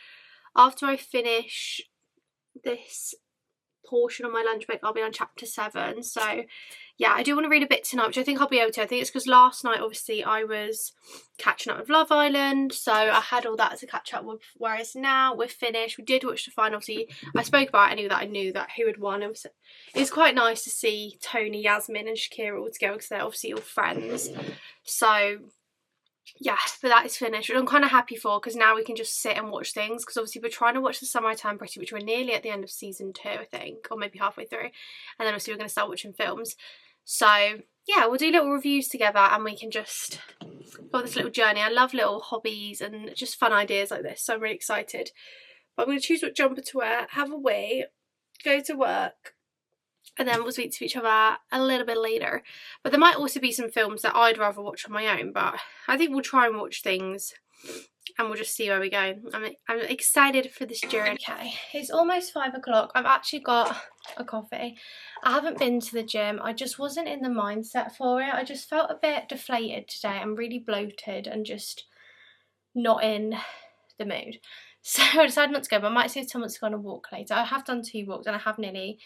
after I finish this portion of my lunch break, I'll be on chapter 7. So yeah, I do want to read a bit tonight, which I think I'll be able to. I think it's because last night obviously I was catching up with Love Island, so I had all that to catch up with, whereas now we're finished. We did watch the final. Obviously I spoke about it, I knew that I knew that who had won. It's quite nice to see Tony, Yasmin and Shakira all together because they're obviously all friends. So yeah, but that is finished, which I'm kind of happy for, because now we can just sit and watch things, because obviously we're trying to watch The Summer I Turned Pretty, which we're nearly at the end of season 2 I think, or maybe halfway through, and then obviously we're going to start watching films. So yeah, we'll do little reviews together and we can just go on this little journey. I love little hobbies and just fun ideas like this, so I'm really excited. But I'm going to choose what jumper to wear, have a wee, go to work, and then we'll speak to each other a little bit later. But there might also be some films that I'd rather watch on my own, but I think we'll try and watch things and we'll just see where we go. I'm excited for this journey. Okay, it's almost 5 o'clock. I've actually got a coffee. I haven't been to the gym. I just wasn't in the mindset for it. I just felt a bit deflated today. I'm really bloated and just not in the mood. So I decided not to go, but I might see if someone's to go on a walk later. I have done 2 walks and I have nearly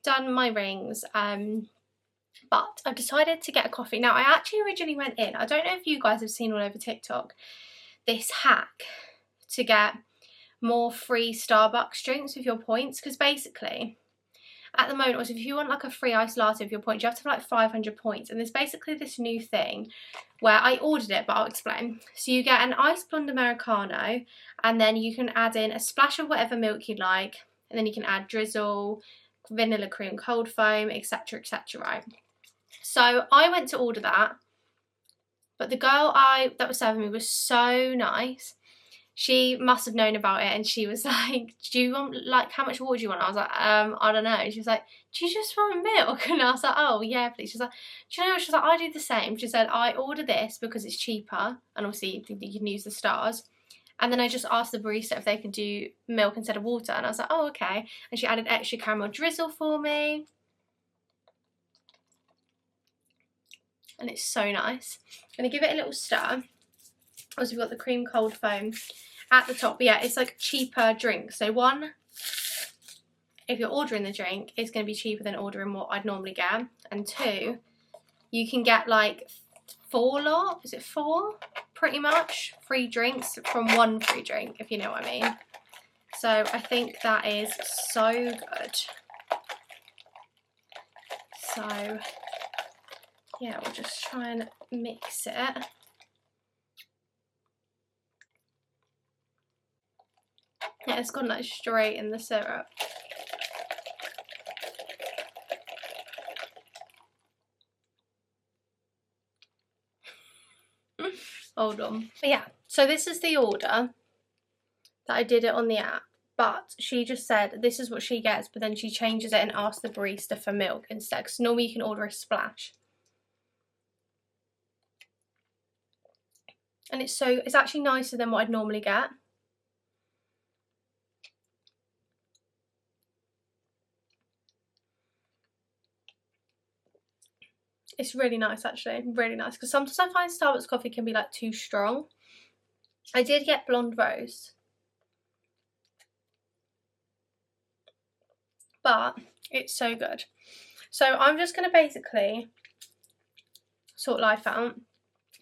done my rings, but I've decided to get a coffee. Now I actually originally went in, I don't know if you guys have seen all over TikTok this hack to get more free Starbucks drinks with your points, because basically at the moment, if you want like a free iced latte with your points, you have to have like 500 points, and there's basically this new thing where I ordered it, but I'll explain. So you get an iced blonde Americano, and then you can add in a splash of whatever milk you like, and then you can add drizzle, vanilla cream, cold foam, etc, etc, right? So I went to order that, but the girl that was serving me was so nice. She must have known about it, and she was like, do you want, like, how much water do you want? I was like, I don't know. And she was like, do you just want milk? And I was like, oh yeah, please. She was like, do you know what? She was like, I do the same. She said, I order this because it's cheaper, and obviously you can use the stars. And then I just asked the barista if they could do milk instead of water. And I was like, oh, okay. And she added extra caramel drizzle for me. And it's so nice. I'm going to give it a little stir. Also, we've got the cream cold foam. at the top. But yeah, it's like cheaper drinks. So one, if you're ordering the drink, it's going to be cheaper than ordering what I'd normally get. And two, you can get like 4 lot, is it 4? Pretty much free drinks from one free drink, if you know what I mean. So I think that is so good. So yeah, we'll just try and mix it. Yeah, it's gone like straight in the syrup. Hold on. But yeah, so this is the order that I did it on the app. But she just said this is what she gets, but then she changes it and asks the barista for milk instead. Because normally you can order a splash. And it's actually nicer than what I'd normally get. It's really nice, actually, really nice. Because sometimes I find Starbucks coffee can be like too strong. I did get blonde roast, but it's so good. So I'm just going to basically sort life out.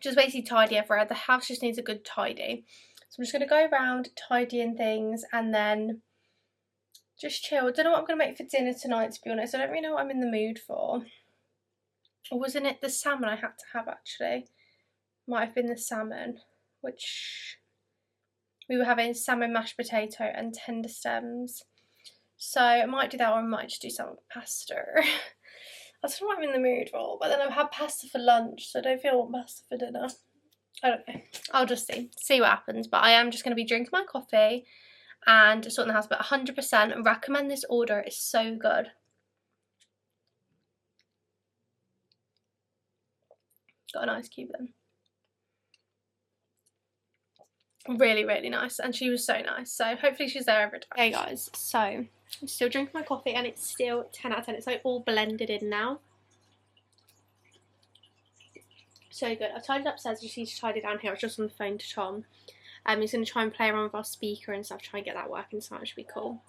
Just basically tidy everywhere. The house just needs a good tidy. So I'm just going to go around tidying things and then just chill. I don't know what I'm going to make for dinner tonight, to be honest. I don't really know what I'm in the mood for. Or wasn't it the salmon I had to have, actually? Might have been the salmon, which we were having salmon mashed potato and tender stems. So I might do that, or I might just do some pasta. I don't know what I'm in the mood for, but then I've had pasta for lunch, so I don't feel I want pasta for dinner. I don't know. I'll just see what happens. But I am just going to be drinking my coffee and sorting the house. But 100% recommend this order. It's so good. Got an ice cube then. Really, really nice. And she was so nice. So hopefully she's there every time. Hey guys, so I'm still drinking my coffee and it's still 10 out of 10. It's like all blended in now. So good. I've tidied upstairs. You just need to tidy down here. I was just on the phone to Tom. He's going to try and play around with our speaker and stuff, try and get that working tonight, which should be cool.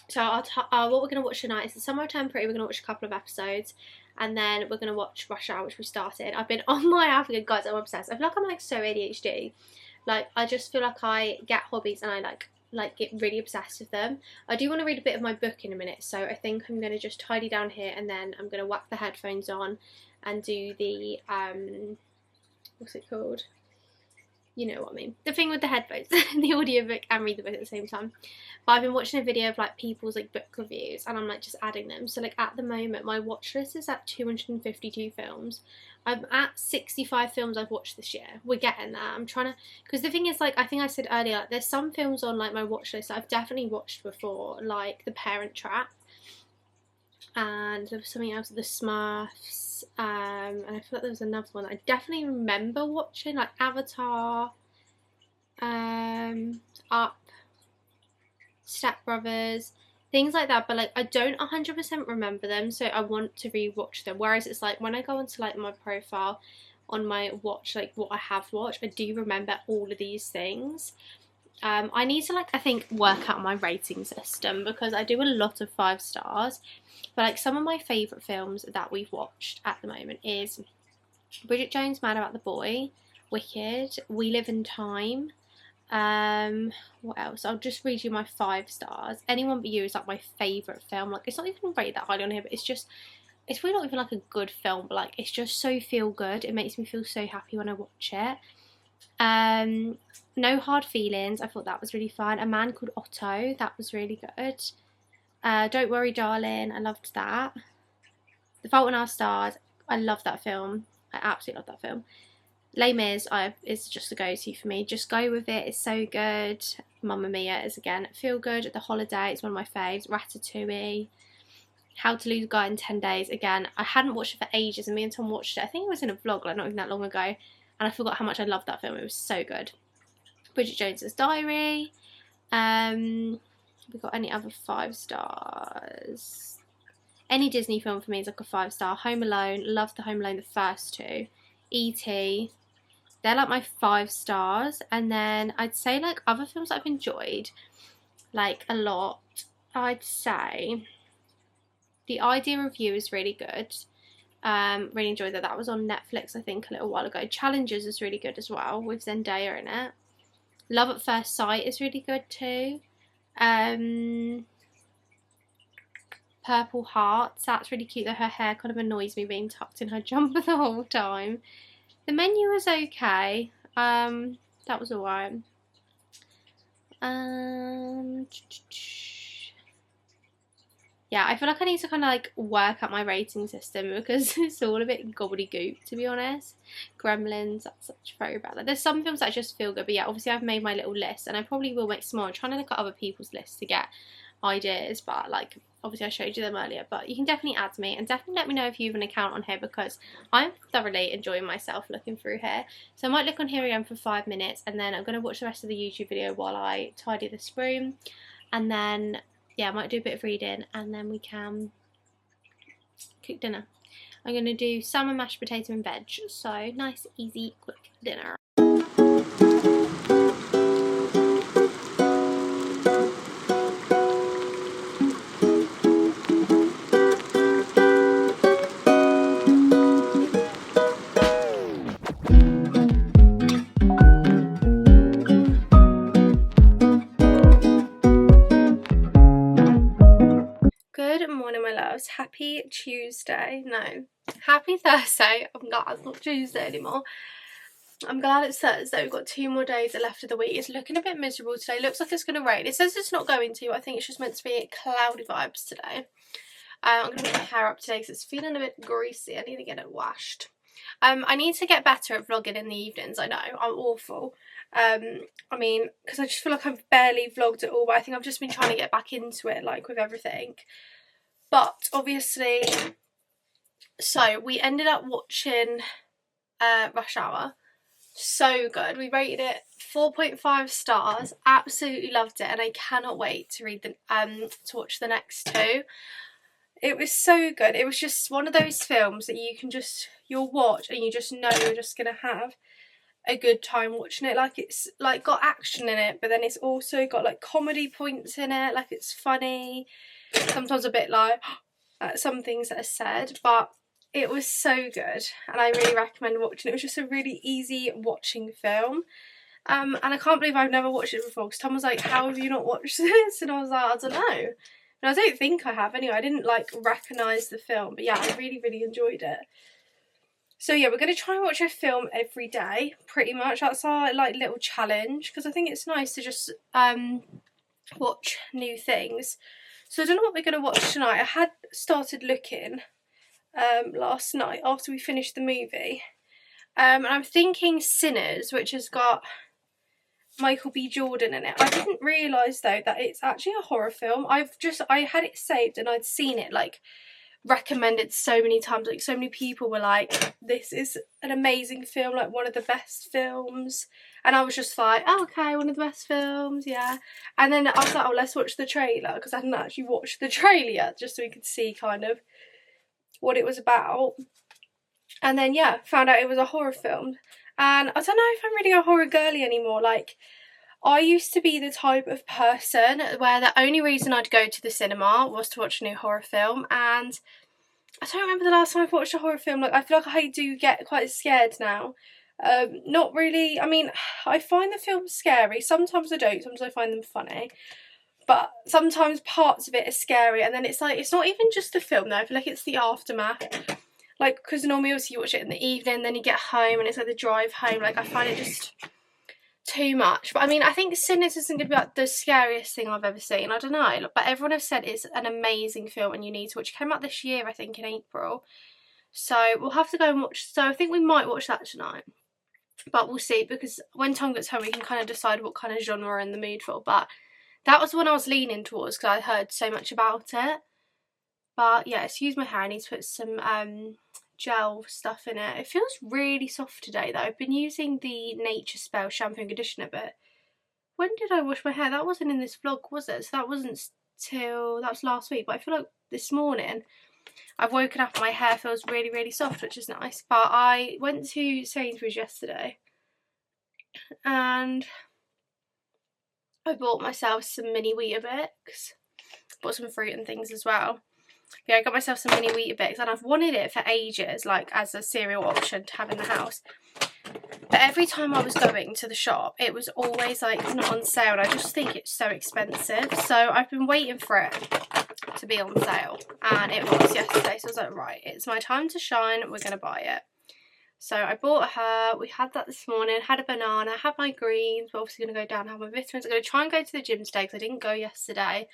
So what we're going to watch tonight is The Summer Turned Pretty. We're going to watch a couple of episodes. And then we're going to watch Rush Hour, which we started. I've been on my African, guys, I'm obsessed. I feel like I'm like so ADHD. Like, I just feel like I get hobbies and I like get really obsessed with them. I do want to read a bit of my book in a minute, so I think I'm going to just tidy down here and then I'm going to whack the headphones on and do the, what's it called? You know what I mean. The thing with the headphones, the audiobook, and read the book at the same time. But I've been watching a video of like people's like book reviews and I'm like just adding them. So like at the moment my watch list is at 252 films. I'm at 65 films I've watched this year. We're getting there. I'm trying to, because the thing is, like, I think I said earlier, like, there's some films on like my watch list that I've definitely watched before, like The Parent Trap, and there was something else, The Smurfs, and I feel like there was another one that I definitely remember watching, like Avatar, Up, Step Brothers, things like that, but like I don't 100% remember them, so I want to rewatch them. Whereas it's like when I go onto like my profile on my watch, like what I have watched, I do remember all of these things. I need to, like, I think work out my rating system because I do a lot of 5 stars, but like some of my favourite films that we've watched at the moment is Bridget Jones' Mad About the Boy, Wicked, We Live in Time. What else? I'll just read you my 5 stars. Anyone But You is like my favourite film. Like, it's not even rated that highly on here, but it's really not even like a good film, but like it's just so feel good. It makes me feel so happy when I watch it. No Hard Feelings, I thought that was really fun. A Man Called Otto, that was really good. Don't Worry Darling, I loved that. The Fault in Our Stars, I love that film. I absolutely love that film. Les Mis is just a go-to for me. Just Go With It is so good. Mamma Mia is, again, feel good. The Holiday is one of my faves. Ratatouille. How to Lose a Guy in 10 Days. Again, I hadn't watched it for ages and me and Tom watched it. I think it was in a vlog, like not even that long ago. And I forgot how much I loved that film. It was so good. Bridget Jones's Diary. We got any other 5 stars? Any Disney film for me is like a 5 star. Home Alone. Loved the Home Alone, the first 2. E.T. They're like my 5 stars. And then I'd say like other films that I've enjoyed like a lot, I'd say The Idea Review is really good. Really enjoyed that. That was on Netflix I think a little while ago. Challenges is really good as well with Zendaya in it. Love at First Sight is really good too. Purple Hearts, that's really cute though. Her hair kind of annoys me being tucked in her jumper the whole time. The Menu was okay. That was alright. Yeah, I feel like I need to kind of like work out my rating system because it's all a bit gobbledygook, to be honest. Gremlins, that's such very bad. Like, there's some films that just feel good, but yeah, obviously I've made my little list and I probably will make some more. I'm trying to look at other people's lists to get ideas, but like obviously I showed you them earlier, but you can definitely add to me and definitely let me know if you have an account on here because I'm thoroughly enjoying myself looking through here. So I might look on here again for 5 minutes and then I'm going to watch the rest of the YouTube video while I tidy this room, and then yeah, I might do a bit of reading and then we can cook dinner. I'm going to do salmon, mashed potato and veg, so nice, easy, quick dinner. Good morning, my loves. Happy Tuesday. No, happy Thursday. I'm glad it's not Tuesday anymore. I'm glad it's Thursday. We've got 2 more days left of the week. It's looking a bit miserable today. Looks like it's going to rain. It says it's not going to. I think it's just meant to be cloudy vibes today. I'm going to put my hair up today because it's feeling a bit greasy. I need to get it washed. I need to get better at vlogging in the evenings. I know, I'm awful. I mean, because I just feel like I've barely vlogged at all, but I think I've just been trying to get back into it, like with everything. But obviously, so we ended up watching Rush Hour. So good. We rated it 4.5 stars. Absolutely loved it, and I cannot wait to read the to watch the next 2. It was so good. It was just one of those films that you can just, you'll watch and you just know you're just gonna have a good time watching it. Like, it's like got action in it, but then it's also got like comedy points in it. Like, it's funny, sometimes a bit like some things that are said, but it was so good and I really recommend watching it. It was just a really easy watching film. And I can't believe I've never watched it before because Tom was like, how have you not watched this? And I was like, I don't know. And I don't think I have anyway. I didn't like recognise the film, but yeah, I really enjoyed it. So yeah, we're going to try and watch a film every day, pretty much. That's our like little challenge because I think it's nice to just watch new things. So I don't know what we're going to watch tonight. I had started looking last night after we finished the movie. And I'm thinking Sinners, which has got Michael B. Jordan in it. I didn't realise though that it's actually a horror film. I had it saved and I'd seen it like recommended so many times. Like, so many people were like, this is an amazing film, like one of the best films. And I was just like, oh, okay, one of the best films, yeah. And then I was like, oh, let's watch the trailer, because I hadn't actually watched the trailer yet, just so we could see kind of what it was about. And then yeah, found out it was a horror film. And I don't know if I'm really a horror girly anymore. Like, I used to be the type of person where the only reason I'd go to the cinema was to watch a new horror film, and I don't remember the last time I've watched a horror film. Like, I feel like I do get quite scared now. Not really, I mean, I find the films scary. Sometimes I don't, sometimes I find them funny. But sometimes parts of it are scary, and then it's like, it's not even just the film though, I feel like it's the aftermath. Like, because normally obviously you watch it in the evening, then you get home and it's like the drive home. Like, I find it just too much. But I mean, I think Sinners isn't going to be like the scariest thing I've ever seen. I don't know. But everyone has said it's an amazing film and you need to watch. It came out this year, I think, in April. So we'll have to go and watch. So I think we might watch that tonight. But we'll see, because when Tom gets home we can kind of decide what kind of genre we're in the mood for. But that was the one I was leaning towards because I heard so much about it. But yeah, excuse my hair. I need to put some gel stuff in it. It feels really soft today though. I've been using the Nature Spell shampoo and conditioner, but when did I wash my hair? That wasn't in this vlog, was it? So that wasn't till, that was last week. But I feel like this morning I've woken up and my hair feels really soft, which is nice. But I went to Sainsbury's yesterday and I bought myself some mini Weetabix. Bought some fruit and things as well. Yeah, I got myself some mini Weetabix, and I've wanted it for ages, like as a cereal option to have in the house. But every time I was going to the shop, it was always like it's not on sale. I just think it's so expensive. So I've been waiting for it to be on sale, and it was yesterday. So I was like, right, it's my time to shine. We're going to buy it. So I bought her. We had that this morning. Had a banana. Had my greens. We're obviously going to go down and have my vitamins. I'm going to try and go to the gym today because I didn't go yesterday.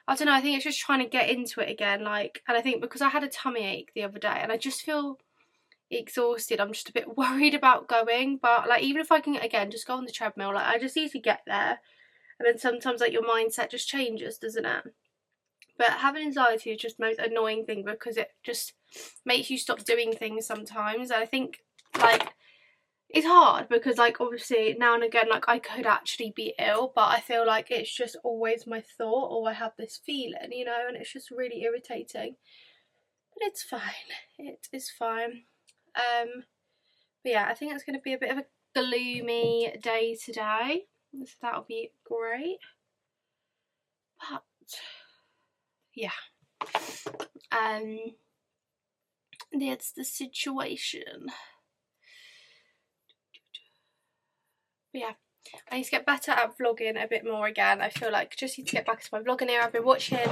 I don't know, I think it's just trying to get into it again, like, and I think because I had a tummy ache the other day and I just feel exhausted, I'm just a bit worried about going. But like, even if I can, again, just go on the treadmill, like, I just need to get there. And then sometimes like your mindset just changes, doesn't it? But having anxiety is just the most annoying thing because it just makes you stop doing things sometimes. And I think like it's hard because like obviously now and again like I could actually be ill, but I feel like it's just always my thought, or I have this feeling, you know, and it's just really irritating. But it's fine. It is fine. But yeah, I think it's going to be a bit of a gloomy day today, so that'll be great. But yeah, that's the situation. But yeah, I need to get better at vlogging a bit more again. I feel like just need to get back to my vlogging era. I've been watching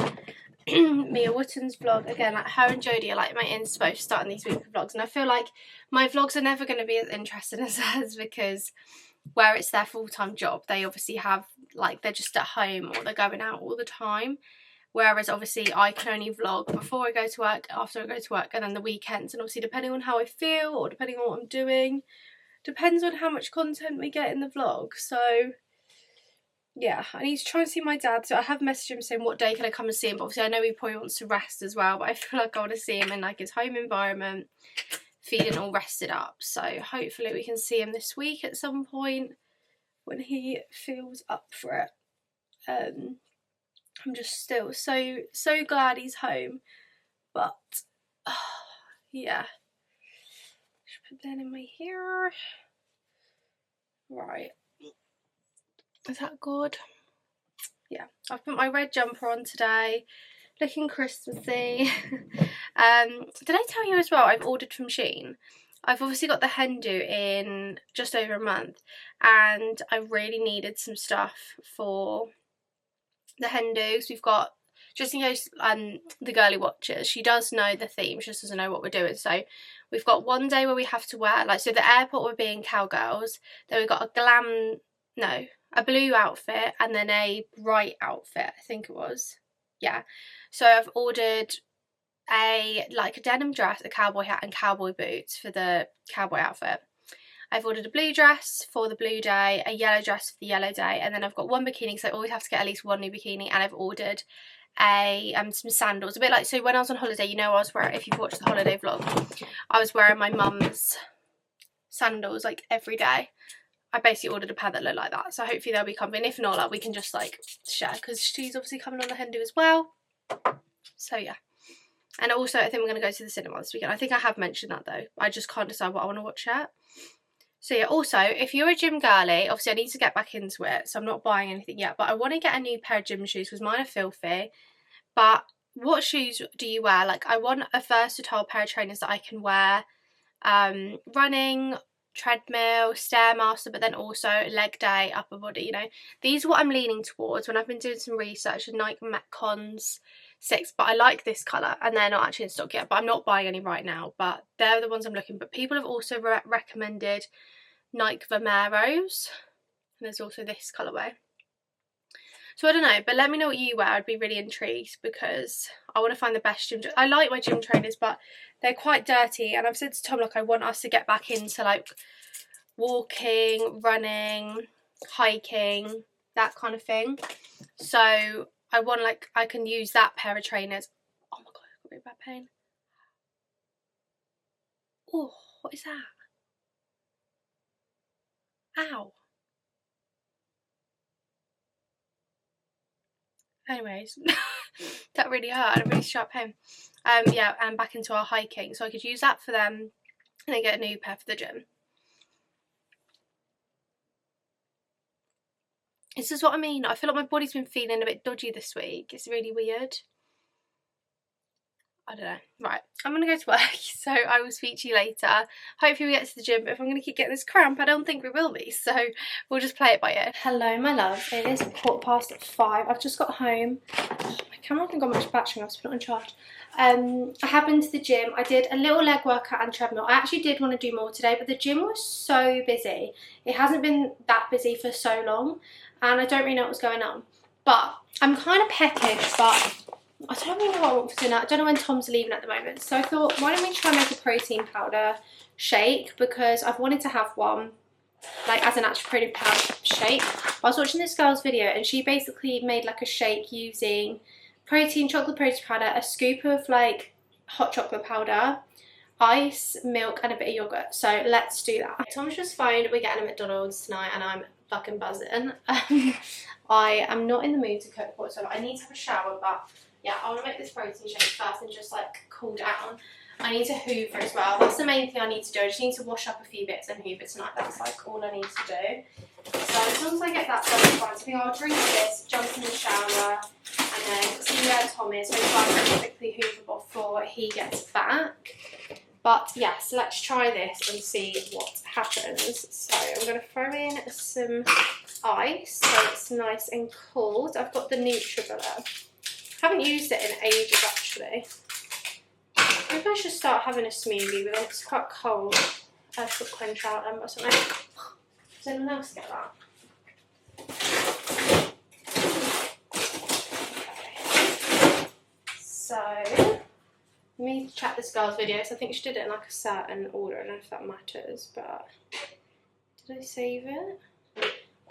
Mia Wotton's vlog again. Like her and Jodie are like my inspo starting these weekly vlogs, and I feel like my vlogs are never going to be as interesting as hers because where it's their full-time job, they obviously have like they're just at home or they're going out all the time. Whereas obviously I can only vlog before I go to work, after I go to work, and then the weekends. And obviously depending on how I feel or depending on what I'm doing, depends on how much content we get in the vlog. So yeah, I need to try and see my dad. So I have messaged him saying what day can I come and see him, but obviously I know he probably wants to rest as well, but I feel like I want to see him in like his home environment, feeling all rested up. So hopefully we can see him this week at some point when he feels up for it. I'm just still so glad he's home, but yeah. Just put that in my hair. Right, is that good? Yeah, I've put my red jumper on today, looking Christmassy. Did I tell you as well I've ordered from Shein? I've obviously got the hen do in just over a month, and I really needed some stuff for the hen do's. We've got, just in case the girly watches, she does know the theme, she just doesn't know what we're doing. So we've got one day where we have to wear, like, so the airport we're being cowgirls, then we've got a blue outfit and then a bright outfit, I think it was. Yeah, so I've ordered a denim dress, a cowboy hat and cowboy boots for the cowboy outfit. I've ordered a blue dress for the blue day, a yellow dress for the yellow day, and then I've got one bikini because I always have to get at least one new bikini, and I've ordered some sandals, a bit like, so when I was on holiday, you know, I was wearing, if you've watched the holiday vlog, I was wearing my mum's sandals like every day. I basically ordered a pair that looked like that, so hopefully they'll be coming. If not, like, we can just like share because she's obviously coming on the hen do as well. So yeah. And also I think we're going to go to the cinema this weekend. I think I have mentioned that though, I just can't decide what I want to watch yet. So yeah, also if you're a gym girly, obviously I need to get back into it, so I'm not buying anything yet, but I want to get a new pair of gym shoes because mine are filthy. But what shoes do you wear? Like, I want a versatile pair of trainers that I can wear running, treadmill, stairmaster, but then also leg day, upper body, you know. These are what I'm leaning towards when I've been doing some research. The Nike Metcons 6, but I like this colour, and they're not actually in stock yet, but I'm not buying any right now, but they're the ones I'm looking. But people have also recommended Nike Vomeros, and there's also this colourway. So I don't know, but let me know what you wear. I'd be really intrigued because I want to find the best gym. I like my gym trainers, but they're quite dirty, and I've said to Tom, like, I want us to get back into like walking, running, hiking, that kind of thing. So I want, like, I can use that pair of trainers. Oh my god, I've got a really bad pain. Oh, what is that? Ow. Anyways, that really hurt. I had a really sharp pain. Yeah, and back into our hiking, so I could use that for them and then get a new pair for the gym. This is what I mean. I feel like my body's been feeling a bit dodgy this week. It's really weird. I don't know. Right, I'm going to go to work, so I will speak to you later. Hopefully we get to the gym, but if I'm going to keep getting this cramp, I don't think we will be, so we'll just play it by ear. Hello, my love. It is 5:15. I've just got home. My camera hasn't got much battery, I've just put it on charge. I have been to the gym. I did a little leg workout and treadmill. I actually did want to do more today, but the gym was so busy. It hasn't been that busy for so long, and I don't really know what was going on. But I'm kind of peckish, but I don't really know what I want for dinner. I don't know when Tom's leaving at the moment. So I thought, why don't we try and make a protein powder shake? Because I've wanted to have one, like as an actual protein powder shake. I was watching this girl's video and she basically made like a shake using chocolate protein powder, a scoop of like hot chocolate powder, ice, milk and a bit of yogurt. So let's do that. Tom's just phoned. We're getting a McDonald's tonight and I'm fucking buzzing. I am not in the mood to cook whatsoever. I need to have a shower, but yeah, I want to make this protein shake first and just like cool down. I need to hoover as well. That's the main thing I need to do. I just need to wash up a few bits and hoover tonight. That's like all I need to do. So as long as I get that done, it's fine. So I think I'll drink this, jump in the shower, and then see where Tom is. Hopefully I can quickly hoover before he gets back. But yeah, so let's try this and see what happens. So I'm going to throw in some ice so it's nice and cold. I've got the Nutribullet. I haven't used it in ages actually. Maybe I should start having a smoothie, but then it's quite cold. I should quench out them or something. Does anyone else get that? Okay. So, let me check this girl's videos. I think she did it in like a certain order. I don't know if that matters, but did I save it?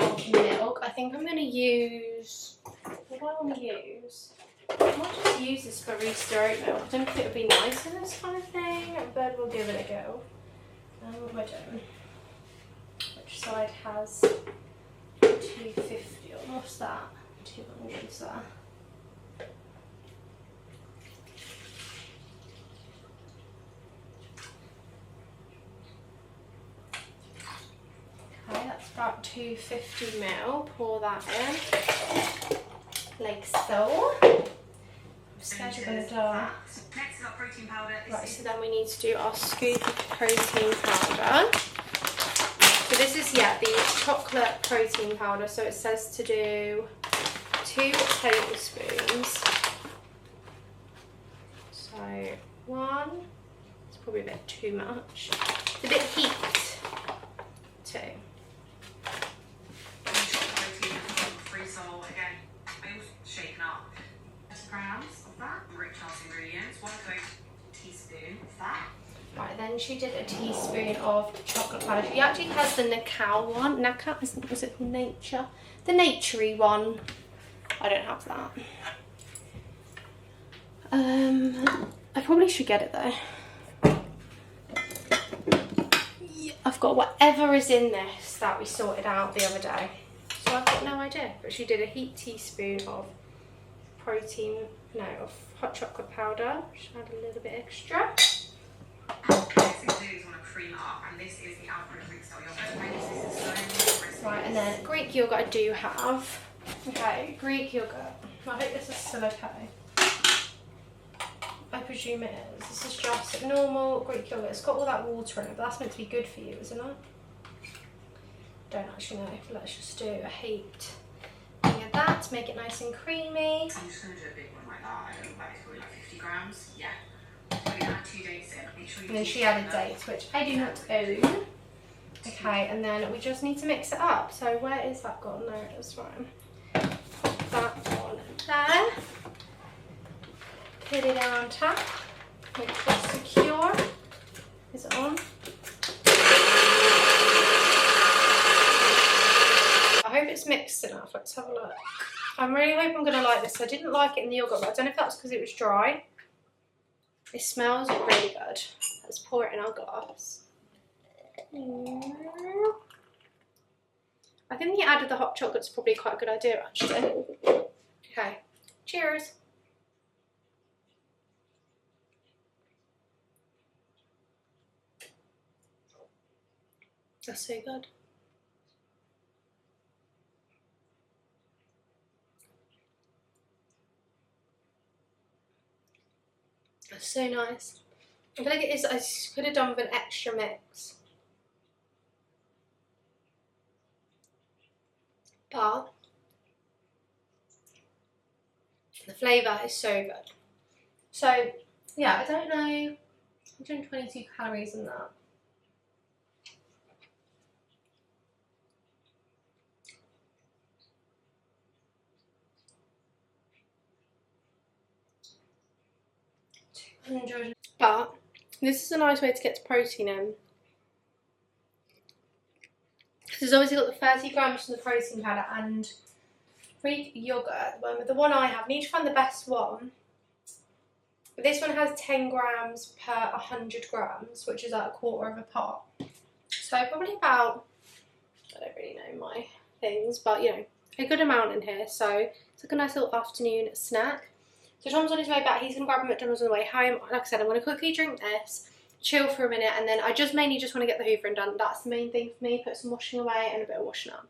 Oh, milk. I think I'm going to use, what do I want to use? I might just use this barista oat milk. I don't know if it would be nice in this kind of thing, but we'll give it a go. What am I doing? Which side has 250 on? What's that? 200 is that? Okay, that's about 250 ml. Pour that in. Like so. I'm scared you're going to die. Next is our protein powder. Right, so then we need to do our scoop of protein powder. So this is, yeah, the chocolate protein powder. So it says to do 2 tablespoons. So 1, it's probably a bit too much. It's a bit heaped. 2. Shaken up. 30 grams of that. Rich house ingredients. 1 teaspoon of that. Right, then she did a teaspoon of chocolate powder. She actually has the Nacao one. Nacao, is it Nature? The naturey one. I don't have that. I probably should get it though. Yeah, I've got whatever is in this that we sorted out the other day. So I've got no idea. But she did a heaped teaspoon of of hot chocolate powder. Should add a little bit extra. Next thing to do is want to cream it up, and this is the Alfred Greek style yogurt. Right, and then Greek yogurt I do have. Okay, Greek yogurt. I hope this is still okay. I presume it is. This is just normal Greek yogurt. It's got all that water in it, but that's meant to be good for you, isn't it? Don't actually know. Let's just do a heaped thing of that to make it nice and creamy. I'm just going to do a big one like that. I don't know, it's probably like 50 grams. Yeah. So we add 2 dates in. Make sure you And then she added dates, which I do not own. Okay, and then we just need to mix it up. So where is that gone? There it is, right. Pop that on there. Put it on top. Make sure it's secure. Is it on? I hope it's mixed enough. Let's have a look. I'm really hoping I'm going to like this. I didn't like it in the yogurt, but I don't know if that's because it was dry. It smells really good. Let's pour it in our glass. I think the add of the hot chocolate's probably quite a good idea, actually. Okay, cheers. That's so good. That's so nice. I feel like it is, I could have done with an extra mix. But the flavour is so good. So yeah, I don't know, 122 calories in that. But this is a nice way to get to protein in. It's obviously got the 30 grams from the protein powder and Greek yogurt at the moment. The one I have, I need to find the best one. But this one has 10 grams per 100 grams, which is like a quarter of a pot. So probably about, I don't really know my things, but you know, a good amount in here. So it's like a nice little afternoon snack. So Tom's on his way back. He's going to grab a McDonald's on the way home. Like I said, I'm going to quickly drink this, chill for a minute, and then I just mainly just want to get the hoovering done. That's the main thing for me. Put some washing away and a bit of washing up.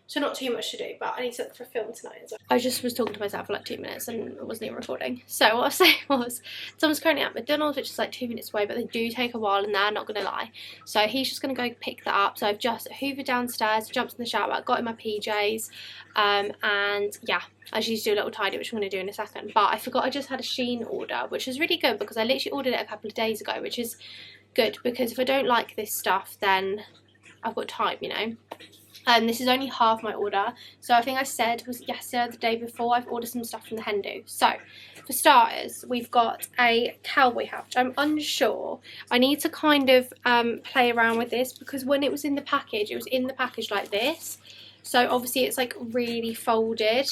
So not too much to do, but I need something for a film tonight as well. I just was talking to myself for like 2 minutes and I wasn't even recording. So what I was saying was, Tom's currently at McDonald's, which is like 2 minutes away, but they do take a while in there, not going to lie. So he's just going to go pick that up. So I've just hoovered downstairs, jumped in the shower, got in my PJs, and yeah, I just need to do a little tidy, which I'm going to do in a second. But I forgot I just had a Shein order, which is really good because I literally ordered it a couple of days ago, which is good because if I don't like this stuff, then I've got time, you know. This is only half my order, so I think I said, was it yesterday or the day before, I've ordered some stuff from the Hindu. So for starters, we've got a cowboy hat, which I'm unsure. I need to kind of play around with this because when it was in the package, it was in the package like this. So obviously it's like really folded,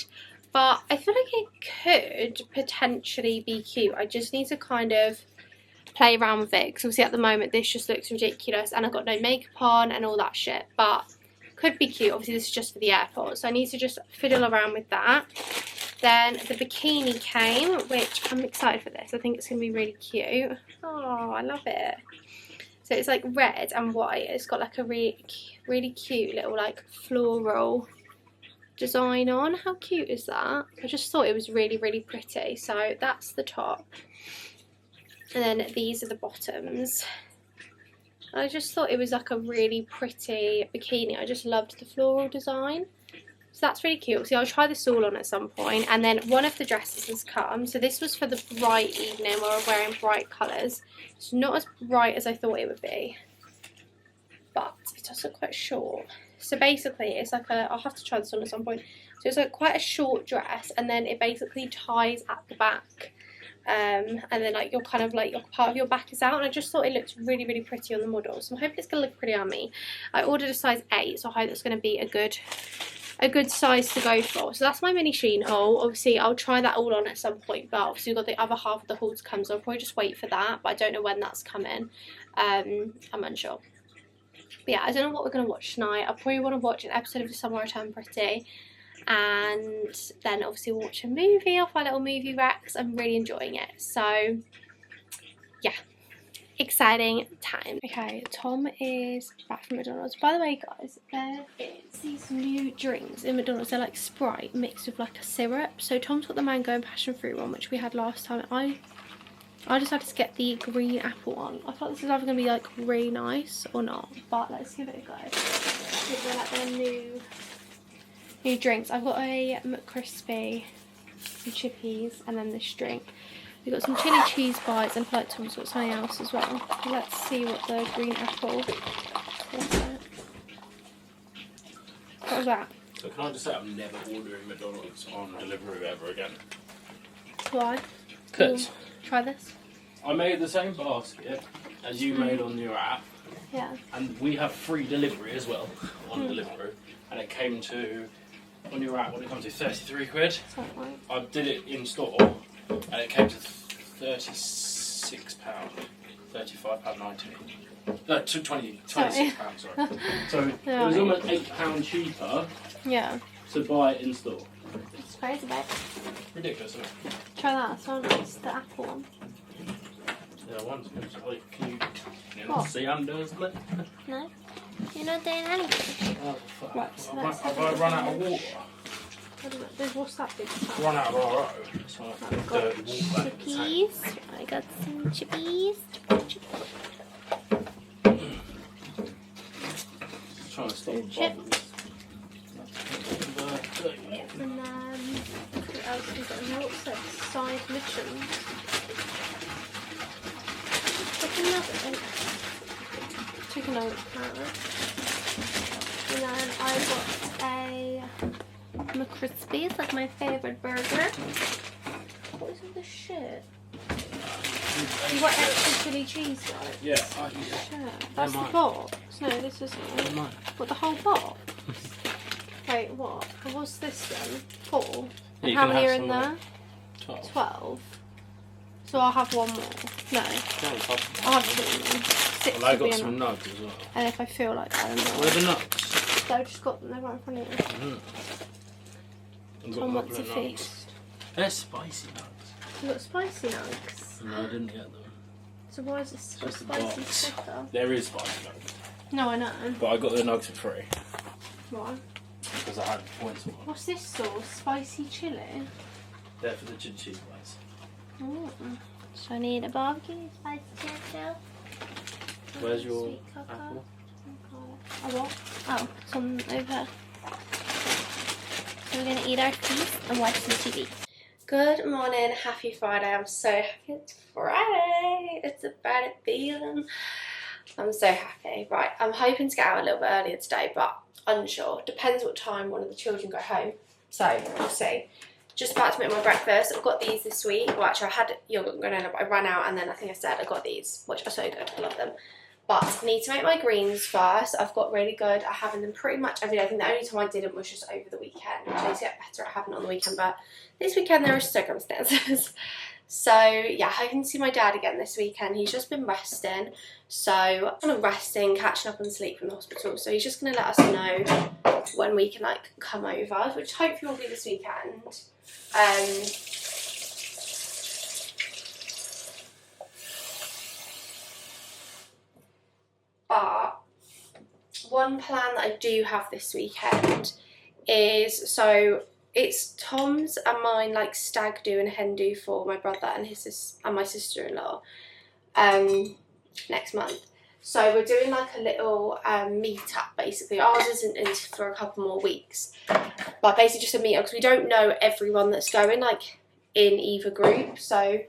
but I feel like it could potentially be cute. I just need to kind of play around with it because obviously at the moment this just looks ridiculous and I've got no makeup on and all that shit, but could be cute. Obviously this is just for the airport, so I need to just fiddle around with that. Then the bikini came, which I'm excited for this. I think it's going to be really cute. Oh, I love it. So it's like red and white. It's got like a really cute little like floral design on. How cute is that? I just thought it was really pretty. So that's the top. And then these are the bottoms. I just thought it was like a really pretty bikini. I just loved the floral design. So that's really cute. See, I'll try this all on at some point. And then one of the dresses has come. So this was for the bright evening where we're wearing bright colours. It's not as bright as I thought it would be, but it does look quite short. So basically it's like a, I'll have to try this on at some point. So it's like quite a short dress and then it basically ties at the back. And then like you're kind of like your part of your back is out, and I just thought it looked really pretty on the model, so I'm hoping it's gonna look pretty on me. I ordered a size 8, so I hope it's gonna be a good size to go for. So that's my mini Shein haul. Obviously I'll try that all on at some point, but obviously we've got the other half of the haul to come, so I'll probably just wait for that, but I don't know when that's coming. I'm unsure. But yeah, I don't know what we're gonna watch tonight. I probably want to watch an episode of The Summer I Turned Pretty, and then obviously we'll watch a movie off our little movie racks. I'm really enjoying it, so yeah, exciting time. Okay, Tom is back from McDonald's. By the way guys, there is these new drinks in McDonald's. They're like Sprite mixed with like a syrup. So Tom's got the mango and passion fruit one, which we had last time. I decided to get the green apple one. I thought this is either going to be like really nice or not, but let's give it a go. They're like their new drinks. I've got a McCrispy, some chippies, and then this drink. We've got some chili cheese bites, and I feel like Tom's got something else as well. Let's see what the green apple is. What was that? So can I just say I'm never ordering McDonald's on delivery ever again? Why? Because Try this. I made the same basket as you made on your app. Yeah. And we have free delivery as well on Deliveroo. And it came to, on your app, what it comes to, 33 quid. Something like. I did it in store and it came to £36, £35.90. No, to £26, sorry. So it was almost £8 cheaper to buy it in store. It's crazy, babe. Ridiculous, isn't it? Try that, it's so nice, the apple one. Yeah, one's good. Can you What? not see I'm doing something? No? You're not doing anything. Oh, fuck. Right, so Have I run out of water? I don't know. What's that big stuff? Run out of our own. So Right, we've got chippies. I got some chippies. Trying to stop the Chip. bubbles. And then, what else have we got in here? What's that? Side missions. Chicken nuggets. And then I got a McCrispy, like my favourite burger. What is all this shit? You got extra chili cheese, right? Yeah, Shit. That's the mine. box. No, this isn't it. Mine. What, the whole box? Wait, what? What's this then? 4? Yeah, And you how can many are have in some there? of 12. 12. So I'll have one more. No, No, it's up. I'll have 2. 6 Well, I will be got some enough. nugs as well. And if I feel like I don't know. Where are the nuts? So I've just got them, they're right in front of you. I've Tom wants a couple of nugs. feast. They're spicy nuts. You got spicy nugs. No, I didn't get them. So why is this Just the spicy box. sticker? There is spicy nugs. No, I know. But I got the nugs for free. Why? Because I had points for them. What's this sauce? Spicy chili? They're for the chili cheese ones. Mm. So I need a barbecue spicy chili. Where's your Sweet cocoa. apple? Oh, what? Oh, it's on over here. So we're going to eat our feast and watch some TV. Good morning, happy Friday. I'm so happy it's Friday. It's a bad feeling. I'm so happy. Right, I'm hoping to get out a little bit earlier today, but unsure. Depends what time one of the children go home. So, we'll see. Just about to make my breakfast. I've got these this week. Well, actually, I had yogurt and granola, but I ran out, and then I think I said I got these, which are so good. I love them. But I need to make my greens first. I've got really good. I have them pretty much every day. I think the only time I didn't was just over the weekend, which I need to get better at having it on the weekend. But this weekend there are circumstances. So yeah, hoping to see my dad again this weekend. He's just been resting. So I'm kind of resting, catching up on sleep from the hospital. So he's just going to let us know when we can like come over, which hopefully will be this weekend. But one plan that I do have this weekend is, so it's Tom's and mine like stag do and hen do for my brother and my sister-in-law next month. So we're doing like a little meet up basically. Ours isn't in for a couple more weeks, but basically just a meet up because we don't know everyone that's going like in either group. So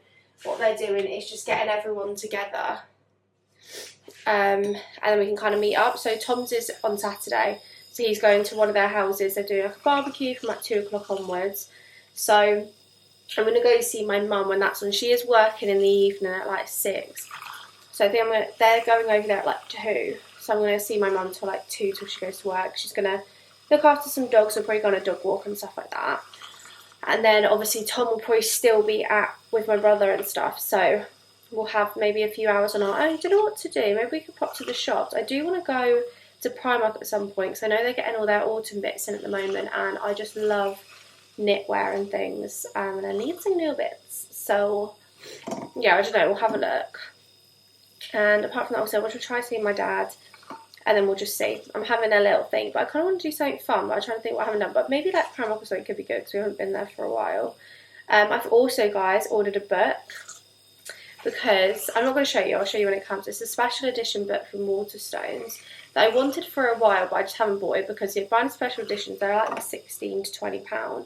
what they're doing is just getting everyone together. And then we can kind of meet up. So Tom's is on Saturday, so he's going to one of their houses. They're doing like a barbecue from like 2 o'clock onwards. So I'm going to go see my mum when that's on. She is working in the evening at like 6. So I think they're going over there at like 2. So I'm going to see my mum till like 2 till she goes to work. She's going to look after some dogs. We're probably going on a dog walk and stuff like that. And then obviously Tom will probably still be with my brother and stuff. So we'll have maybe a few hours on our own. I don't know what to do. Maybe we could pop to the shops. I do want to go to Primark at some point because I know they're getting all their autumn bits in at the moment, and I just love knitwear and things, and I need some new bits. So yeah, I don't know. We'll have a look. And apart from that, also I want to try seeing my dad, and then we'll just see. I'm having a little thing, but I kind of want to do something fun. But I'm trying to think what I haven't done. But maybe like Primark or something could be good because we haven't been there for a while. I've also, guys, ordered a book. Because I'm not going to show you, I'll show you when it comes. It's a special edition book from Waterstones that I wanted for a while, but I just haven't bought it because you're buying special editions, they're like £16 to £20.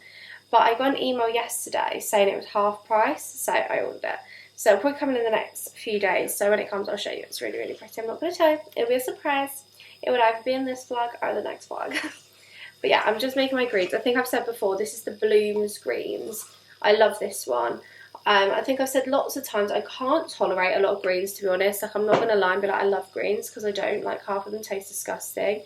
But I got an email yesterday saying it was half price, so I ordered it. So it'll probably come in the next few days. So when it comes, I'll show you. It's really, really pretty. I'm not going to tell you. It'll be a surprise. It would either be in this vlog or the next vlog. But yeah, I'm just making my greens. I think I've said before, this is the Blooms greens. I love this one. I think I've said lots of times I can't tolerate a lot of greens, to be honest. Like, I'm not going to lie and be like, I love greens, because I don't. Like, half of them taste disgusting.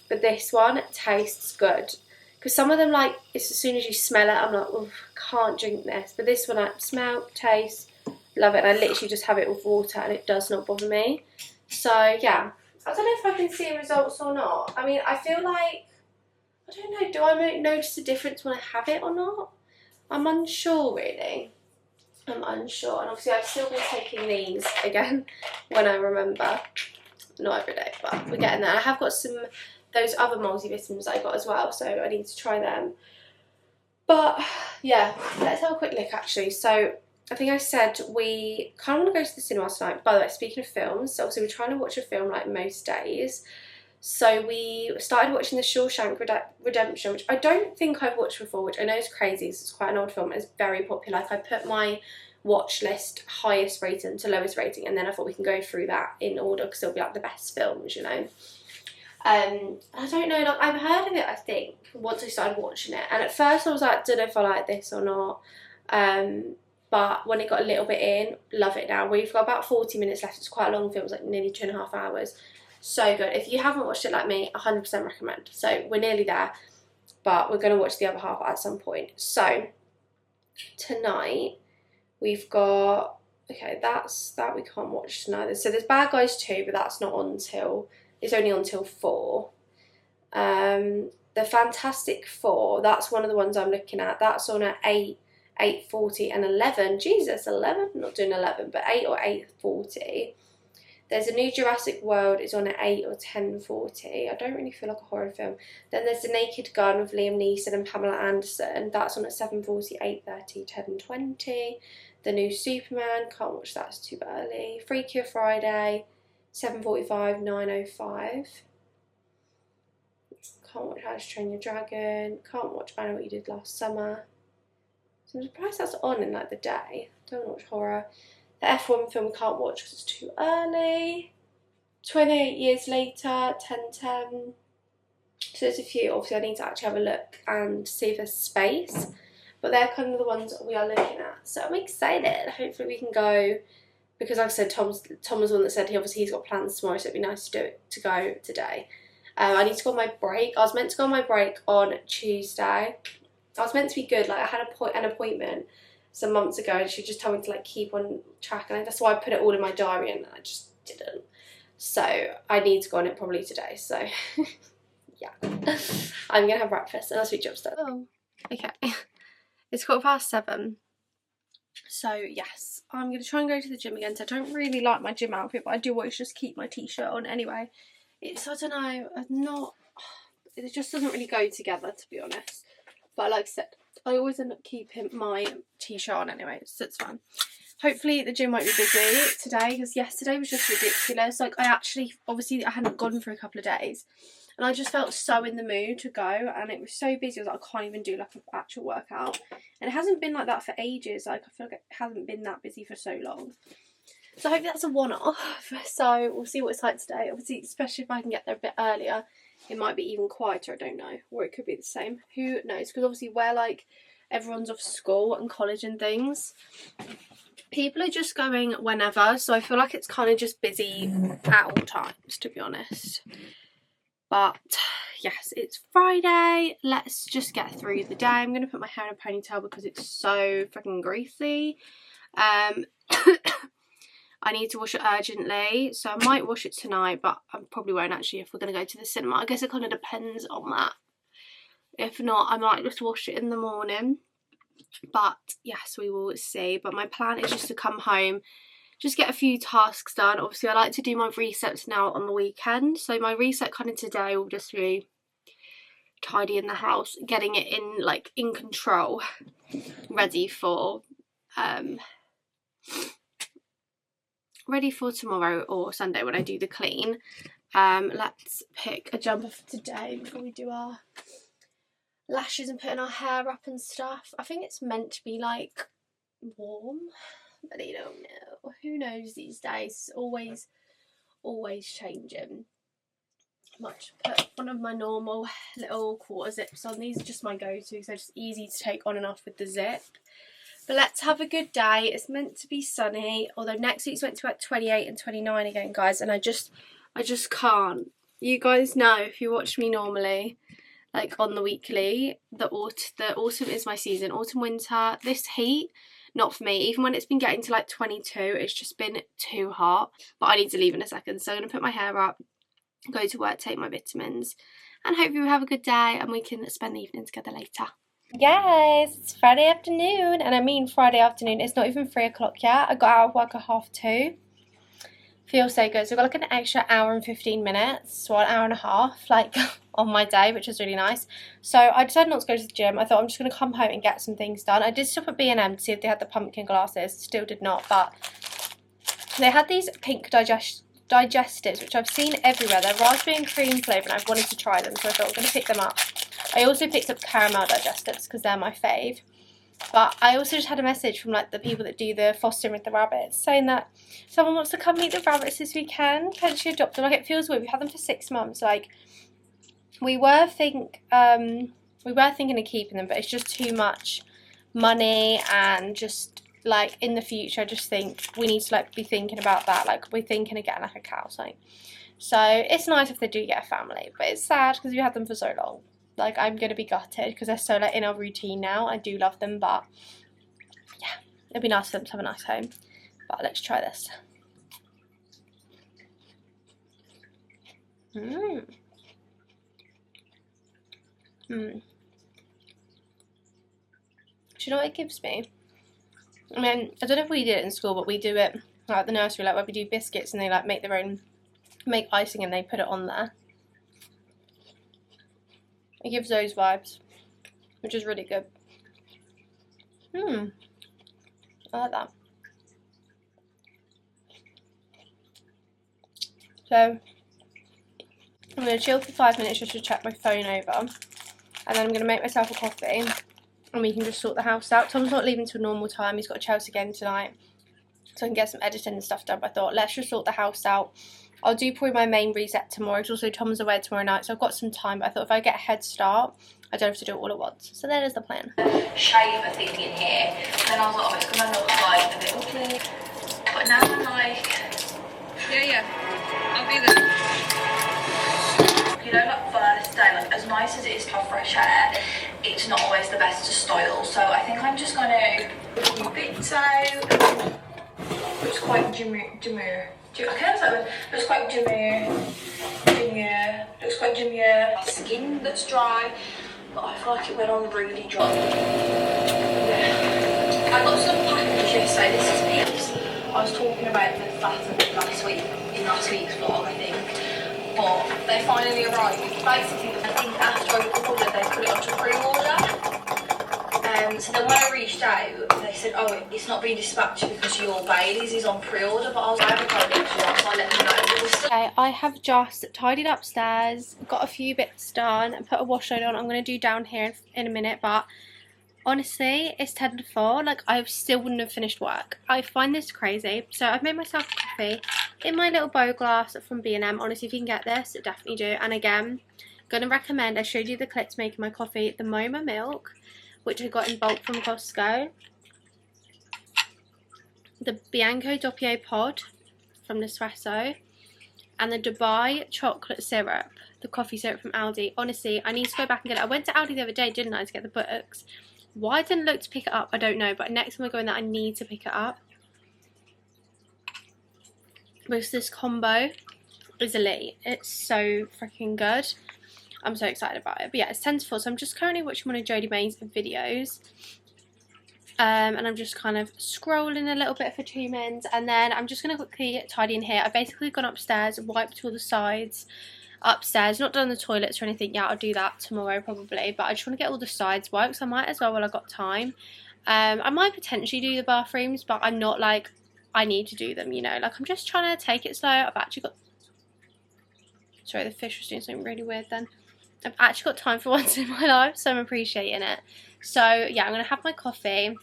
But this one tastes good. Because some of them, like, it's as soon as you smell it, I'm like, oh, can't drink this. But this one, I smell, taste, love it. And I literally just have it with water and it does not bother me. So, yeah. I don't know if I can see results or not. I mean, I feel like, I don't know, do I notice a difference when I have it or not? I'm unsure, really. I'm unsure, and obviously I've still been taking these again when I remember. Not every day, but we're getting there. I have got those other multivitamins I got as well, so I need to try them. But yeah, let's have a quick look actually. So I think I said we kind of want to go to the cinema tonight. By the way, speaking of films, so obviously we're trying to watch a film like most days. So we started watching The Shawshank Redemption, which I don't think I've watched before, which I know is crazy. It's quite an old film. It's very popular. Like I put my watch list highest rating to lowest rating, and then I thought we can go through that in order because it'll be like the best films, you know. I don't know, like I've heard of it, I think, once I started watching it, and at first I was like, don't know if I like this or not, but when it got a little bit in, love it now. We've got about 40 minutes left. It's quite a long film, it's like nearly 2.5 hours. So good. If you haven't watched it like me, 100% recommend. So we're nearly there, but we're going to watch the other half at some point. So tonight we've got, okay, that's that we can't watch tonight. So there's Bad Guys 2, but that's not on till, it's only on till 4. The Fantastic Four, that's one of the ones I'm looking at. That's on at 8, 8:40 and 11. Jesus, 11? I'm not doing 11, but 8 or 8:40. There's a new Jurassic World, it's on at 8 or 10:40. I don't really feel like a horror film. Then there's The Naked Gun with Liam Neeson and Pamela Anderson. That's on at 7:40, 8:30, 10:20. The new Superman, can't watch that, it's too early. Freakier Friday, 7:45, 9:05. Can't watch How to Train Your Dragon. Can't watch I Know What You Did Last Summer. So I'm surprised that's on in like the day. Don't watch horror. The F1 film we can't watch because it's too early. 28 Years Later, 10:10. So there's a few. Obviously I need to actually have a look and see if there's space. But they're kind of the ones that we are looking at. So I'm excited. Hopefully we can go. Because like I said, Tom was the one that said he's got plans tomorrow, so it'd be nice to go today. I need to go on my break. I was meant to go on my break on Tuesday. I was meant to be good. Like I had an appointment some months ago, and she just told me to like keep on track, and that's why I put it all in my diary, and I just didn't. So I need to go on it probably today. So yeah, I'm gonna have breakfast and I'll speak to you upstairs. Oh, okay. It's 7:15. So yes, I'm going to try and go to the gym again. So I don't really like my gym outfit, but I do always just keep my t-shirt on anyway. It's, I don't know, it just doesn't really go together, to be honest. But like I said, I always end up keeping my t-shirt on anyway, so it's fine. Hopefully the gym won't be busy today, because yesterday was just ridiculous. Like I hadn't gone for a couple of days, and I just felt so in the mood to go, and it was so busy. I was like, I can't even do like an actual workout, and it hasn't been like that for ages. Like I feel like it hasn't been that busy for so long. So I hope that's a one-off. So we'll see what it's like today. Obviously, especially if I can get there a bit earlier, it might be even quieter. I don't know, or it could be the same. Who knows? Because obviously, where like everyone's off school and college and things, people are just going whenever. So I feel like it's kind of just busy at all times, to be honest. But yes, it's Friday. Let's just get through the day. I'm going to put my hair in a ponytail because it's so freaking greasy. I need to wash it urgently, so I might wash it tonight, but I probably won't actually if we're going to go to the cinema. I guess it kind of depends on that. If not, I might just wash it in the morning. But yes, we will see. But my plan is just to come home, just get a few tasks done. Obviously, I like to do my resets now on the weekend. So my reset kind of today will just be tidying the house, getting it in control, ready for tomorrow or Sunday when I do the clean. Let's pick a jumper for today before we do our lashes and putting our hair up and stuff. I think it's meant to be like warm, but I don't know. Who knows these days? It's always changing. I might put one of my normal little quarter zips on. These are just my go-to because they're just easy to take on and off with the zip. But let's have a good day. It's meant to be sunny, although next week's meant to be at 28 and 29 again, guys, and I just can't. You guys know, if you watch me normally, like on the weekly, the autumn is my season. Autumn, winter, this heat, not for me. Even when it's been getting to like 22, it's just been too hot. But I need to leave in a second, so I'm going to put my hair up, go to work, take my vitamins, and hopefully we'll have a good day and we can spend the evening together later. Guys, it's Friday afternoon, and I mean Friday afternoon. It's not even 3 o'clock yet. I got out of work at 2:30. Feels so good. So I've got like an extra hour and 15 minutes, or an hour and a half, like on my day, which is really nice. So I decided not to go to the gym. I thought I'm just going to come home and get some things done. I did stop at B&M to see if they had the pumpkin glasses. Still did not, but they had these pink digestives, which I've seen everywhere. They're raspberry and cream flavour, and I've wanted to try them, so I thought I'm going to pick them up. I also picked up caramel digestives because they're my fave. But I also just had a message from like the people that do the fostering with the rabbits saying that someone wants to come meet the rabbits this weekend, potentially adopt them. Like, it feels weird. We've had them for 6 months. Like, we were thinking of keeping them, but it's just too much money, and just like in the future I just think we need to like be thinking about that. Like, we're thinking of getting like a cow or something. So it's nice if they do get a family, but it's sad because we had them for so long. Like, I'm going to be gutted because they're so like in our routine now. I do love them, but yeah, it'd be nice for them to have a nice home. But let's try this. Do you know what it gives me? I mean, I don't know if we did it in school, but we do it like at the nursery, like where we do biscuits and they like make icing and they put it on there. It gives those vibes, which is really good. I like that. So I'm going to chill for 5 minutes just to check my phone over, and then I'm going to make myself a coffee and we can just sort the house out. Tom's not leaving till normal time. He's got a Chelsea game tonight, so I can get some editing and stuff done. But I thought, let's just sort the house out. I'll do probably my main reset tomorrow. It's also Tom's away tomorrow night, so I've got some time. But I thought if I get a head start, I don't have to do it all at once. So that is the plan. Shave a thing in here, and then I was like, oh, it's gonna look like a bit ugly. But now I'm like, Yeah, I'll be there. you know, like first day, like as nice as it is to have fresh hair, it's not always the best to style. So I think I'm just gonna bits out. Looks quite demure. I can't say it. Looks quite demure. Looks quite demure. Skin that's dry, but I feel like it went on really dry. Yeah. I got some packages yesterday. This is peeps. I was talking about the flat last week, in last week's vlog, I think. But they finally arrived. Basically, I think after I ordered, they put it onto pre-order. So then when I reached out, they said, oh, it's not being dispatched because your Bailey's is on pre-order, but I was like, I haven't got it, so I let them know. Okay, I have just tidied upstairs, got a few bits done, and put a wash load on. I'm going to do down here in a minute, but honestly, it's 10 to 4. Like, I still wouldn't have finished work. I find this crazy. So I've made myself a coffee in my little bow glass from B&M. Honestly, if you can get this, definitely do. And again, going to recommend, I showed you the clips making my coffee, the Moma milk, which I got in bulk from Costco, the Bianco Doppio pod from Nespresso, and the Dubai chocolate syrup, the coffee syrup from Aldi. Honestly, I need to go back and get it. I went to Aldi the other day, didn't I, to get the books. Why I didn't look to pick it up, I don't know, but next time I go in there, I need to pick it up. Because this combo is elite. It's so freaking good. I'm so excited about it. But yeah, it's 10 to 4, so I'm just currently watching one of Jodie May's videos. And I'm just kind of scrolling a little bit for 2 minutes, and then I'm just going to quickly tidy in here. I've basically gone upstairs, wiped all the sides upstairs, not done the toilets or anything yet. I'll do that tomorrow probably, but I just want to get all the sides wiped, so I might as well while I've got time. I might potentially do the bathrooms, but I'm not like, I need to do them, you know, like I'm just trying to take it slow. I've actually got, sorry, the fish was doing something really weird then. I've actually got time for once in my life, so I'm appreciating it. So yeah, I'm going to have my coffee, and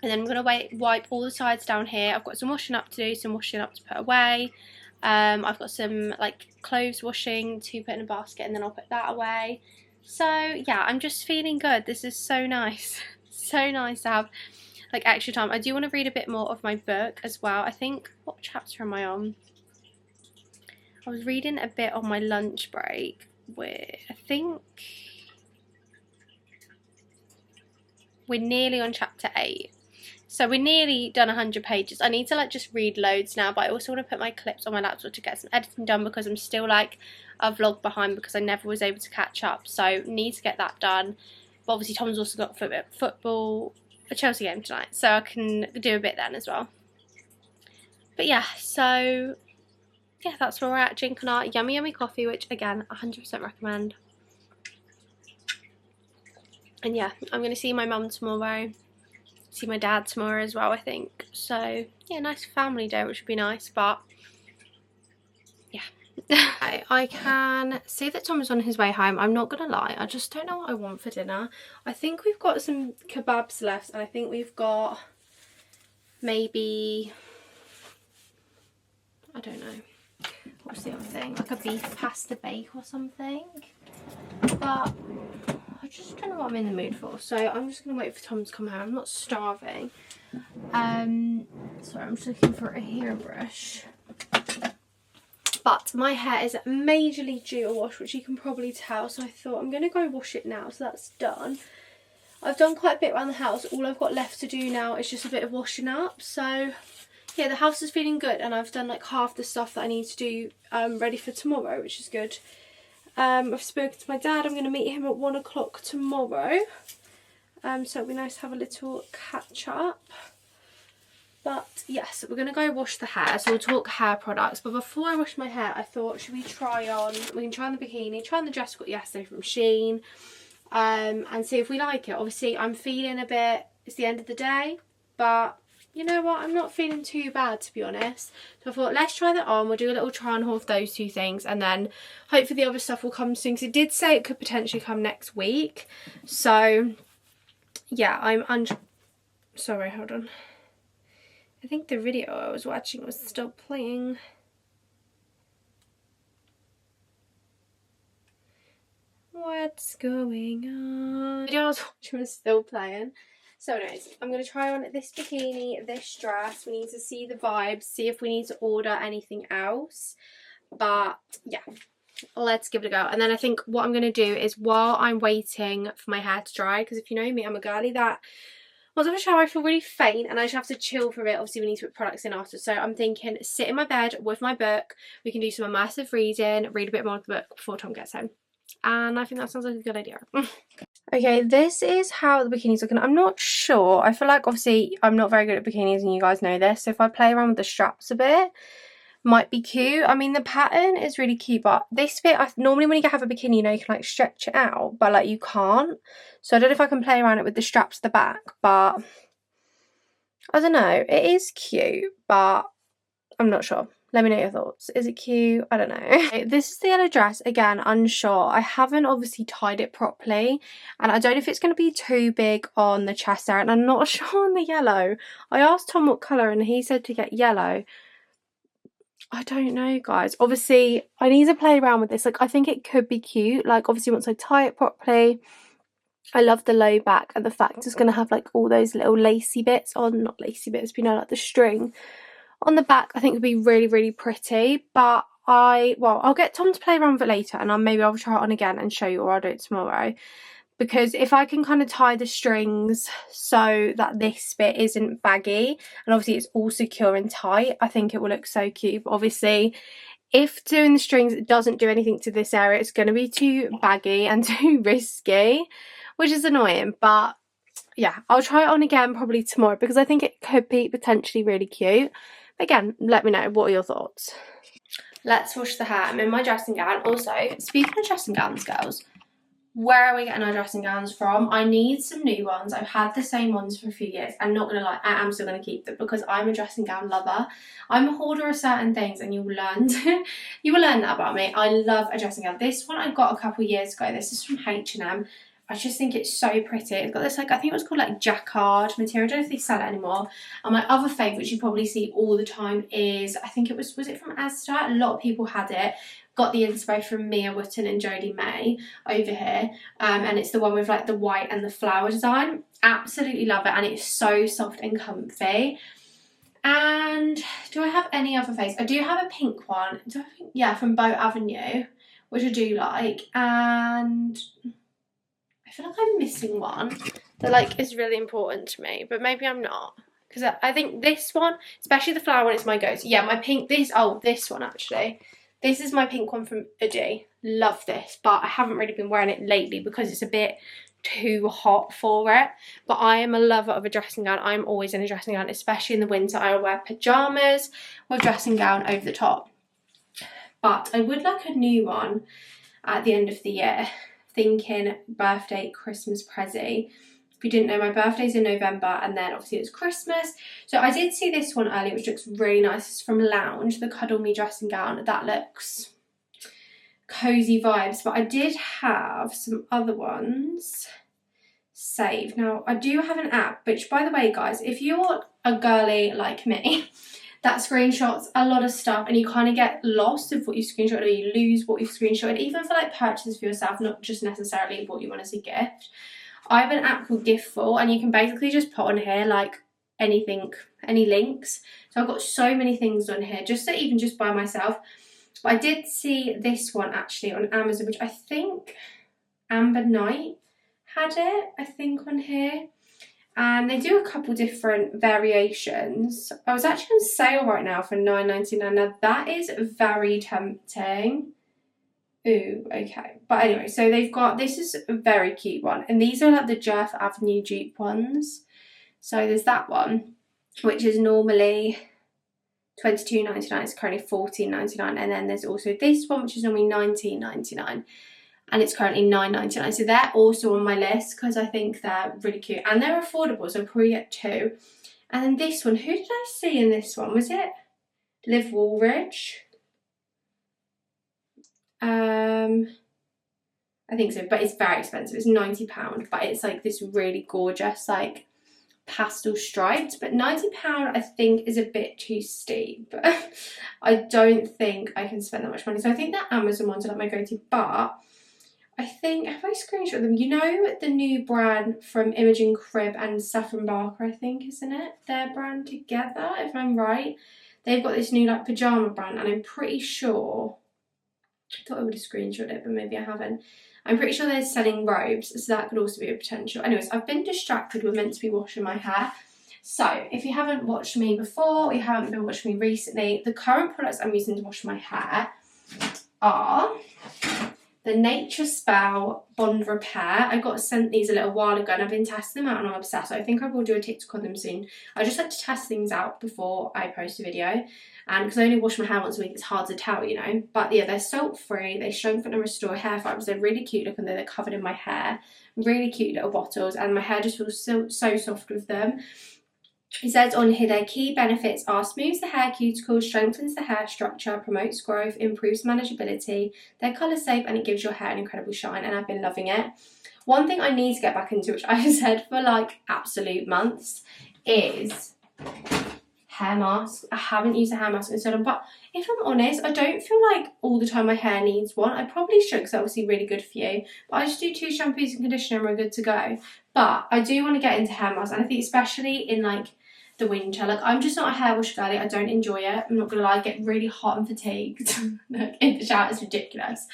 then I'm going to wipe all the sides down here. I've got some washing up to do, some washing up to put away. I've got some like clothes washing to put in a basket, and then I'll put that away. So yeah, I'm just feeling good. This is so nice. So nice to have like extra time. I do want to read a bit more of my book as well. I think, what chapter am I on? I was reading a bit on my lunch break. I think we're nearly on chapter 8, so we're nearly done 100 pages. I need to like just read loads now, but I also want to put my clips on my laptop to get some editing done, because I'm still like a vlog behind because I never was able to catch up, so need to get that done. But obviously Tom's also got football, a Chelsea game tonight, so I can do a bit then as well. But yeah, so yeah, that's where we're at, drinking our yummy yummy coffee, which again 100% recommend. And yeah, I'm gonna see my mum tomorrow, see my dad tomorrow as well, I think. So yeah, nice family day, which would be nice. But yeah. I can see that Tom is on his way home. I'm not gonna lie, I just don't know what I want for dinner. I think we've got some kebabs left, and I think we've got maybe, I don't know, what's the other thing, like a beef pasta bake or something. But I just don't know what I'm in the mood for, so I'm just gonna wait for Tom to come home. I'm not starving. Sorry, I'm just looking for a hairbrush. But my hair is majorly due a wash, which you can probably tell, so I thought I'm going to go wash it now, so that's done. I've done quite a bit around the house. All I've got left to do now is just a bit of washing up. So yeah, the house is feeling good, and I've done like half the stuff that I need to do ready for tomorrow, which is good. I've spoken to my dad. I'm going to meet him at 1 o'clock tomorrow. So it'll be nice to have a little catch up. But yes, we're going to go wash the hair, so we'll talk hair products. But before I wash my hair, I thought, should we can try on the bikini, try on the dress we got yesterday from Shein, and see if we like it. Obviously, I'm feeling a bit, it's the end of the day, but you know what, I'm not feeling too bad, to be honest. So I thought, let's try that on, we'll do a little try on haul of those two things, and then hopefully the other stuff will come soon, because it did say it could potentially come next week. So yeah, sorry, hold on. I think the video I was watching was still playing. What's going on? The video I was watching was still playing. So anyways, I'm going to try on this bikini, this dress. We need to see the vibes, see if we need to order anything else. But yeah, let's give it a go. And then I think what I'm going to do is, while I'm waiting for my hair to dry, because if you know me, I'm a girly that once I have a shower I feel really faint and I just have to chill for a bit. Obviously we need to put products in after, so I'm thinking sit in my bed with my book, we can do some immersive reading, read a bit more of the book before Tom gets home, and I think that sounds like a good idea. Okay, this is how the bikini's looking. I'm not sure, I feel like obviously I'm not very good at bikinis and you guys know this, so if I play around with the straps a bit, might be cute. I mean, the pattern is really cute, but this bit, normally when you have a bikini, you know, you can like stretch it out, but like you can't. So I don't know if I can play around it with the straps at the back, but I don't know. It is cute, but I'm not sure. Let me know your thoughts. Is it cute? I don't know. Okay, this is the yellow dress. Again, unsure. I haven't obviously tied it properly, and I don't know if it's going to be too big on the chest area, and I'm not sure on the yellow. I asked Tom what colour and he said to get yellow. I don't know, guys. Obviously, I need to play around with this. Like, I think it could be cute. Like, obviously, once I tie it properly, I love the low back and the fact it's going to have, like, all those little lacy bits on. Not lacy bits, but, you know, like the string on the back. I think would be really, really pretty. But I'll get Tom to play around with it later, and maybe I'll try it on again and show you, or I'll do it tomorrow. Because if I can kind of tie the strings so that this bit isn't baggy, and obviously it's all secure and tight, I think it will look so cute. But obviously, if doing the strings doesn't do anything to this area, it's going to be too baggy and too risky, which is annoying. But yeah, I'll try it on again probably tomorrow, because I think it could be potentially really cute. Again, let me know, what are your thoughts? Let's wash the hair. I'm in my dressing gown. Also, speaking of dressing gowns, girls, where are we getting our dressing gowns from? I need some new ones. I've had the same ones for a few years. I'm not going to lie, I am still going to keep them, because I'm a dressing gown lover. I'm a hoarder of certain things, and you will learn that about me. I love a dressing gown. This one I got a couple of years ago. This is from H&M. I just think it's so pretty. It's got this, like, I think it was called like jacquard material. I don't know if they sell it anymore. And my other favourite, which you probably see all the time, is, I think it was it from Asda? A lot of people had it. Got the inspo from Mia Wotton and Jodie May over here, and it's the one with like the white and the flower design. Absolutely love it, and it's so soft and comfy. And do I have any other face? I do have a pink one. Yeah, from Bow Avenue, which I do like. And I feel like I'm missing one that like is really important to me, but maybe I'm not, because I think this one, especially the flower one, is my go-to. Yeah, my pink. This one actually. This is my pink one from Udi. Love this, but I haven't really been wearing it lately because it's a bit too hot for it. But I am a lover of a dressing gown. I'm always in a dressing gown, especially in the winter. I wear pyjamas with dressing gown over the top. But I would like a new one at the end of the year, thinking birthday, Christmas prezi. If you didn't know, my birthday's in November, and then obviously it's Christmas. So I did see this one earlier, which looks really nice. It's from Lounge, the Cuddle Me dressing gown. That looks cozy vibes. But I did have some other ones saved. Now, I do have an app, which, by the way, guys, if you're a girly like me, that screenshots a lot of stuff and you kind of get lost of what you screenshotted, or you lose what you've screenshotted, even for like purchases for yourself, not just necessarily what you want as a gift. I have an app called Giftful, and you can basically just put on here like anything, any links. So I've got so many things on here, just to even just by myself. But I did see this one actually on Amazon, which I think Amber Knight had it, I think, on here. And they do a couple different variations. I was actually on sale right now for $9.99. Now that is very tempting. Ooh, okay. But anyway, so they've got, this is a very cute one. And these are like the Jerf Avenue dupe ones. So there's that one, which is normally $22.99. It's currently $14.99. And then there's also this one, which is normally $19.99. And it's currently $9.99. So they're also on my list because I think they're really cute. And they're affordable, so I'll probably get two. And then this one, who did I see in this one? Was it Liv Woolridge? I think so, but it's very expensive. It's £90, but it's like this really gorgeous, like pastel striped. But £90 I think is a bit too steep. I don't think I can spend that much money. So I think that Amazon ones are like my go-to, but I think, if I screenshot them, you know the new brand from Imogen Crib and Saffron Barker, I think, isn't it? Their brand together, if I'm right. They've got this new like pyjama brand, and I'm pretty sure, I thought I would have screenshot it, but maybe I haven't. I'm pretty sure they're selling robes, so that could also be a potential. Anyways, I've been distracted. We're meant to be washing my hair. So, if you haven't watched me before, or you haven't been watching me recently, the current products I'm using to wash my hair are the Nature Spell Bond Repair. I got sent these a little while ago and I've been testing them out and I'm obsessed. So I think I will do a TikTok on them soon. I just like to test things out before I post a video. And because I only wash my hair once a week, it's hard to tell, you know. But yeah, they're salt free, they strengthen and restore hair fibres. They're really cute looking, they're covered in my hair. Really cute little bottles, and my hair just feels so soft with them. It says on here, their key benefits are smooths the hair cuticles, strengthens the hair structure, promotes growth, improves manageability, they're colour safe, and it gives your hair an incredible shine, and I've been loving it. One thing I need to get back into, which I have said for like absolute months, is hair mask. I haven't used a hair mask in so long, but if I'm honest, I don't feel like all the time my hair needs one. I probably should, because that's obviously really good for you, but I just do 2 shampoos and conditioner and we're good to go. But I do want to get into hair masks, and I think especially in like the winter, like I'm just not a hair wash girly. I don't enjoy it, I'm not gonna lie. I get really hot and fatigued like in the shower. It's ridiculous.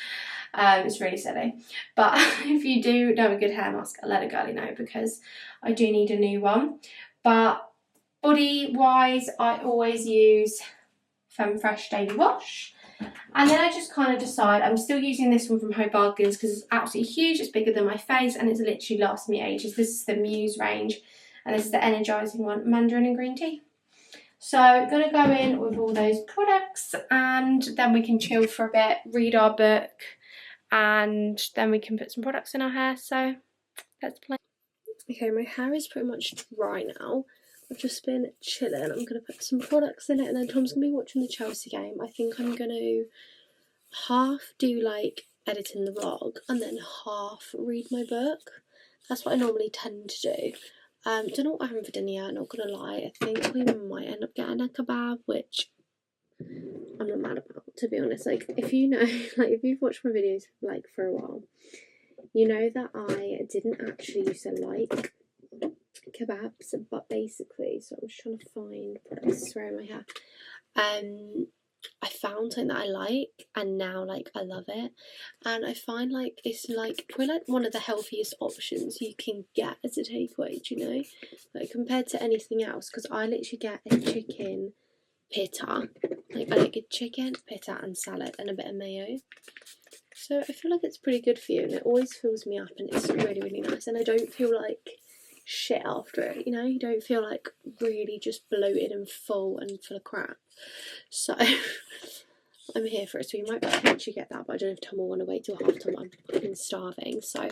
It's really silly. But if you do know a good hair mask, let a girly know, because I do need a new one. But body wise, I always use Femme Fresh Daily Wash, and then I just kind of decide. I'm still using this one from Home Bargains because it's absolutely huge. It's bigger than my face and it's literally lasted me ages. This is the Muse range. And this is the energising one, Mandarin and green tea. So I'm going to go in with all those products, and then we can chill for a bit, read our book, and then we can put some products in our hair. So let's play. Okay, my hair is pretty much dry now. I've just been chilling. I'm going to put some products in it, and then Tom's going to be watching the Chelsea game. I think I'm going to half do like editing the vlog and then half read my book. That's what I normally tend to do. Don't know what we're having for dinner yet, not gonna lie. I think we might end up getting a kebab, which I'm not mad about, to be honest. Like, if you know, like if you've watched my videos like for a while, you know that I didn't actually used to like kebabs, but basically, so I'm just trying to find products to wear in my hair. I found something that I like, and now like I love it, and I find like it's like probably like one of the healthiest options you can get as a takeaway, do you know, like compared to anything else, because I literally get a chicken pitta, like I like a chicken pitta and salad and a bit of mayo, so I feel like it's pretty good for you, and it always fills me up, and it's really, really nice, and I don't feel like shit after it, you know. You don't feel like really just bloated and full of crap. So I'm here for it, so we might potentially get that, but I don't know if Tom will want to wait till half time. I'm fucking starving, so I'm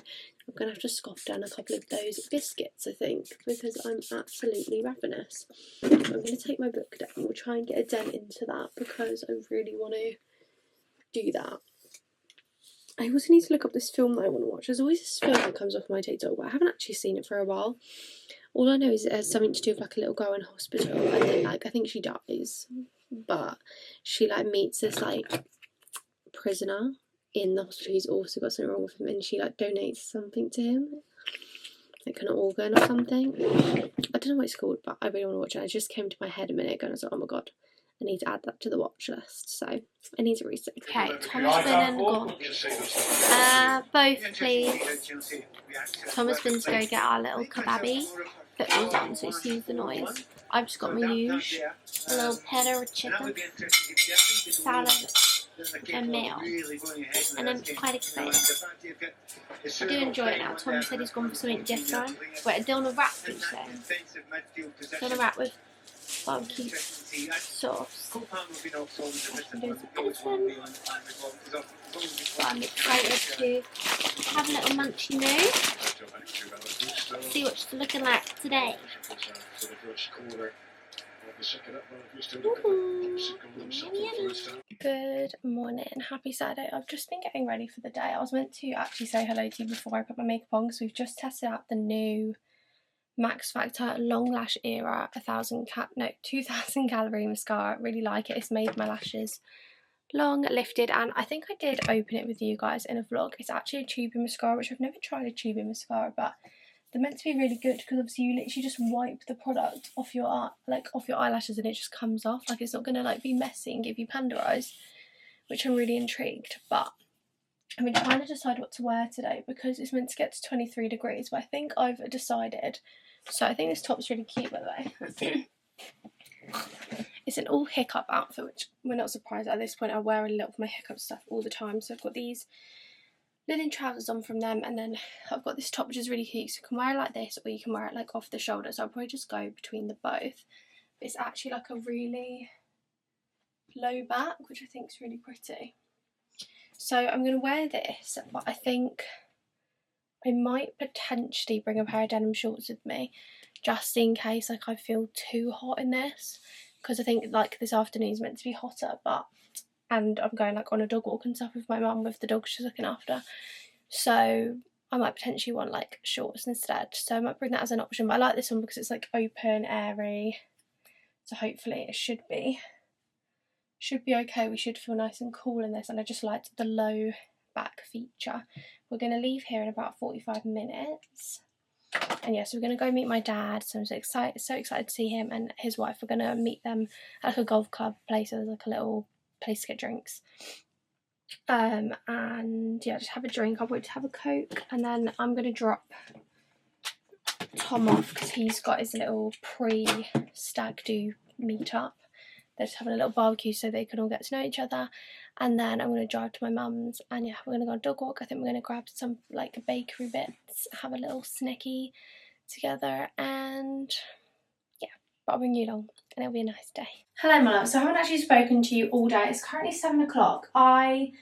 going to have to scoff down a couple of those biscuits, I think, because I'm absolutely ravenous. I'm going to take my book down. We'll try and get a dent into that because I really want to do that. I also need to look up this film that I want to watch. There's always this film that comes off my TikTok, but I haven't actually seen it for a while. All I know is it has something to do with like a little girl in hospital, and then like I think she dies, but she like meets this like prisoner in the hospital who's also got something wrong with him, and she like donates something to him, like an organ or something. I don't know what it's called, but I really want to watch it. It just came to my head a minute ago, and I was like, oh my god, I need to add that to the watch list, so I need to research. Okay, Thomas been and gone. Both please. Thomas been to go get our little kebabi. Football's on, so excuse the noise. I've just got my huge, a little pita with chicken, salad and meal, and I'm quite excited. I do enjoy it now. Tom said he's gone for something different. Wait, a doner wrap, did you say? Doner wrap with barbecue sauce. I can do some editing. But I'm excited to have a little munchy moo. See what she's looking like today. Good morning, happy Saturday. I've just been getting ready for the day. I was meant to actually say hello to you before I put my makeup on because we've just tested out the new Max Factor Long Lash Era 2000 calorie mascara. Really like it. It's made my lashes long, lifted, and I think I did open it with you guys in a vlog. It's actually a tubing mascara, which I've never tried a tubing mascara, but they're meant to be really good because obviously you literally just wipe the product off your eyelashes and it just comes off. Like it's not gonna like be messy and give you panda eyes, which I'm really intrigued. But I've been trying to decide what to wear today because it's meant to get to 23 degrees, but I think I've decided. So I think this top's really cute, by the way. It's an all hiccup outfit, which we're not surprised at this point. I wear a lot of my hiccup stuff all the time. So I've got these linen trousers on from them, and then I've got this top which is really cute. So you can wear it like this, or you can wear it like off the shoulder. So I'll probably just go between the both. But it's actually like a really low back, which I think is really pretty. So I'm going to wear this, but I think I might potentially bring a pair of denim shorts with me, just in case like I feel too hot in this, because I think like this afternoon is meant to be hotter, and I'm going like on a dog walk and stuff with my mum with the dog she's looking after, so I might potentially want like shorts instead. So I might bring that as an option, but I like this one because it's like open, airy, so hopefully it should be okay. We should feel nice and cool in this, and I just liked the low back feature. We're going to leave here in about 45 minutes. And yes, we're going to go meet my dad, so I'm so excited to see him and his wife. We're going to meet them at like a golf club place. There's like a little place to get drinks. And yeah, just have a drink. I'll wait to have a Coke, and then I'm going to drop Tom off because he's got his little pre-stag do meet-up. They're just having a little barbecue so they can all get to know each other. And then I'm going to drive to my mum's, and yeah, we're going to go on a dog walk. I think we're going to grab some like bakery bits, have a little snacky together, and yeah, but I'll bring you along and it'll be a nice day. Hello my love, so I haven't actually spoken to you all day. It's currently 7 o'clock. I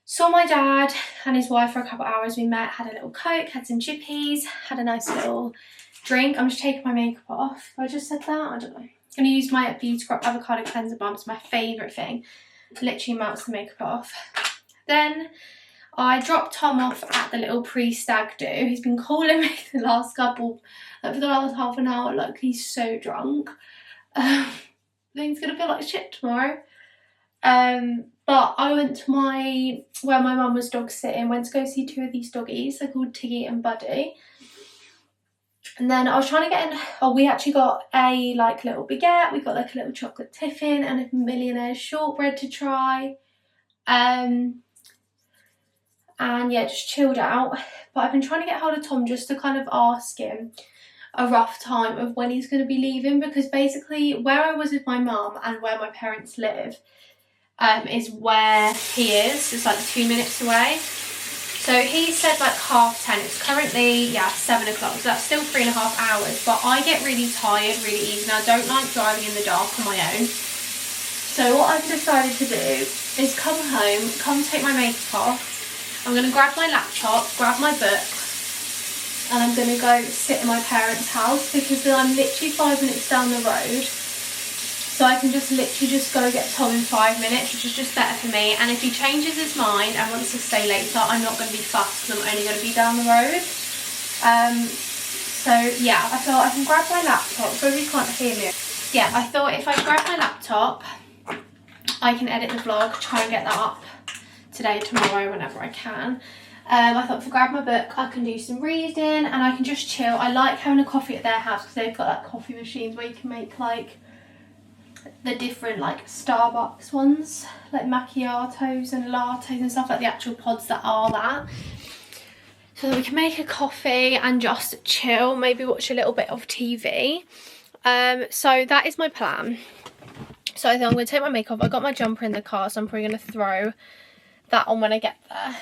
saw my dad and his wife for a couple of hours. We met, had a little Coke, had some chippies, had a nice little drink. I'm just taking my makeup off. I just said that, I don't know. I'm going to use my Beauty Scrub Avocado Cleanser Balm. It's my favourite thing. Literally melts the makeup off. Then I dropped Tom off at the little pre-stag do. He's been calling me for the last half an hour. Like, he's so drunk. I think he's going to feel like shit tomorrow. But I went to where my mum was dog sitting, went to go see two of these doggies. They're called Tiggy and Buddy. And then I was trying to get in, we actually got a like little baguette, we got like a little chocolate tiffin and a millionaire shortbread to try. And yeah, just chilled out. But I've been trying to get hold of Tom just to kind of ask him a rough time of when he's going to be leaving, because basically where I was with my mum and where my parents live is where he is. It's like 2 minutes away. So he said like 10:30. It's currently, 7 o'clock, so that's still 3.5 hours. But I get really tired really easy, and I don't like driving in the dark on my own. So what I've decided to do is come home, come take my makeup off. I'm going to grab my laptop, grab my books, and I'm going to go sit in my parents' house because then I'm literally 5 minutes down the road. So I can just literally just go get Tom in 5 minutes, which is just better for me. And if he changes his mind and wants to stay later, I'm not going to be fussed because I'm only going to be down the road. So yeah, I thought I can grab my laptop. Probably can't hear me. Yeah, I thought if I grab my laptop, I can edit the vlog, try and get that up today, tomorrow, whenever I can. I thought if I grab my book, I can do some reading and I can just chill. I like having a coffee at their house because they've got like coffee machines where you can make like the different like Starbucks ones, like macchiatos and lattes and stuff, like the actual pods that are that. So that we can make a coffee and just chill, maybe watch a little bit of TV. So that is my plan. So I think I'm going to take my makeup off. I got my jumper in the car, so I'm probably going to throw that on when I get there.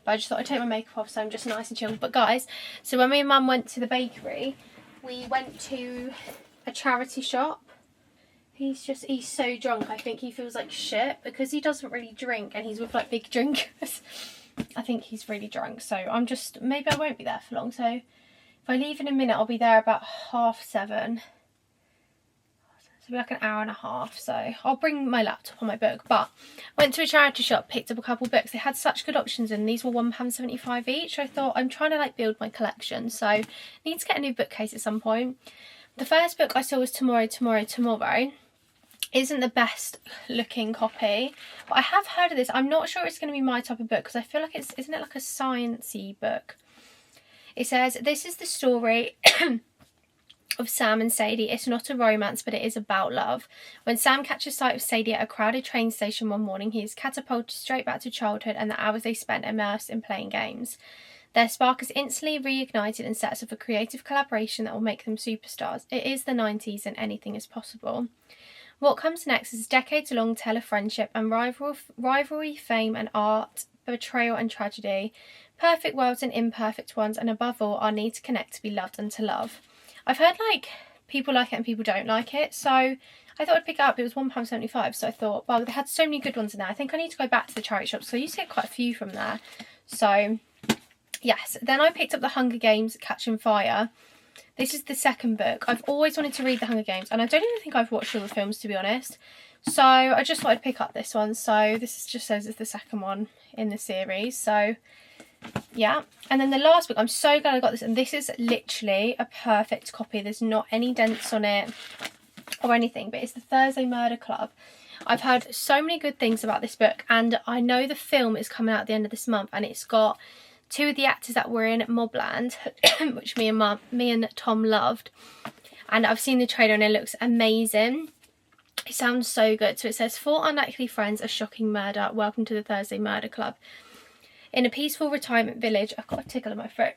But I just thought I'd take my makeup off so I'm just nice and chill. But guys, so when me and Mum went to the bakery, we went to a charity shop. He's so drunk. I think he feels like shit because he doesn't really drink and he's with like big drinkers. I think he's really drunk. So maybe I won't be there for long. So if I leave in a minute, I'll be there about 7:30. So it'll be like an hour and a half. So I'll bring my laptop and my book. But I went to a charity shop, picked up a couple books. They had such good options and these were £1.75 each. I thought I'm trying to like build my collection. So I need to get a new bookcase at some point. The first book I saw was Tomorrow. Isn't the best looking copy, but I have heard of this. I'm not sure it's going to be my type of book because I feel like isn't it like a sciencey book? It says, this is the story of Sam and Sadie. It's not a romance, but it is about love. When Sam catches sight of Sadie at a crowded train station one morning, he is catapulted straight back to childhood and the hours they spent immersed in playing games. Their spark is instantly reignited and sets off a creative collaboration that will make them superstars. It is the 90s and anything is possible. What comes next is a decades-long tale of friendship and rivalry, fame and art, betrayal and tragedy, perfect worlds and imperfect ones, and above all, our need to connect, to be loved and to love. I've heard like people like it and people don't like it, so I thought I'd pick it up. It was £1.75, so I thought, well, they had so many good ones in there. I think I need to go back to the charity shop, so I used to get quite a few from there. So yes, then I picked up The Hunger Games: Catching Fire. This is the second book. I've always wanted to read The Hunger Games and I don't even think I've watched all the films, to be honest. So I just thought I'd pick up this one. So this just says it's the second one in the series. So yeah. And then the last book, I'm so glad I got this. And this is literally a perfect copy. There's not any dents on it or anything. But it's The Thursday Murder Club. I've heard so many good things about this book. And I know the film is coming out at the end of this month. And it's got 2 of the actors that were in Mobland, which me and Tom loved, and I've seen the trailer and it looks amazing. It sounds so good. So it says, 4 unlikely friends, a shocking murder. Welcome to the Thursday Murder Club. In a peaceful retirement village, I've got a tickle in my throat.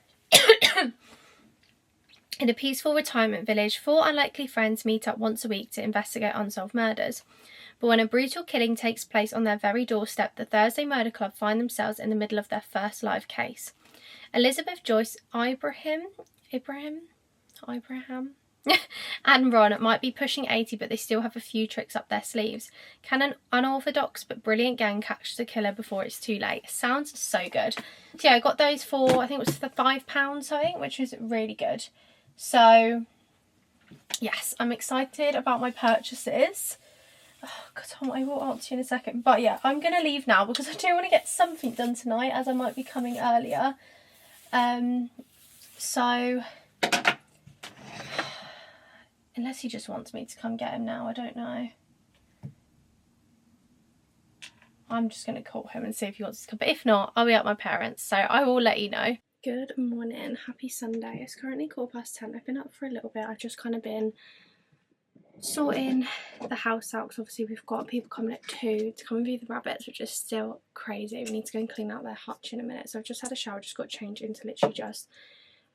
In a peaceful retirement village, 4 unlikely friends meet up once a week to investigate unsolved murders. But when a brutal killing takes place on their very doorstep, the Thursday Murder Club find themselves in the middle of their first live case. Elizabeth, Joyce, Ibrahim, and Ron might be pushing 80, but they still have a few tricks up their sleeves. Can an unorthodox but brilliant gang catch the killer before it's too late? Sounds so good. So yeah, I got those for, I think it was for £5, I think, which is really good. So yes, I'm excited about my purchases. Oh God, Tom, I will answer you in a second. But yeah, I'm going to leave now because I do want to get something done tonight, as I might be coming earlier. So unless he just wants me to come get him now, I don't know. I'm just going to call him and see if he wants to come. But if not, I'll be at my parents', so I will let you know. Good morning, happy Sunday. It's currently 10:15. I've been up for a little bit. I've just kind of been sorting the house out because obviously we've got people coming at 2 to come and view the rabbits, which is still crazy. We need to go and clean out their hutch in a minute. So I've just had a shower, just got changed into literally just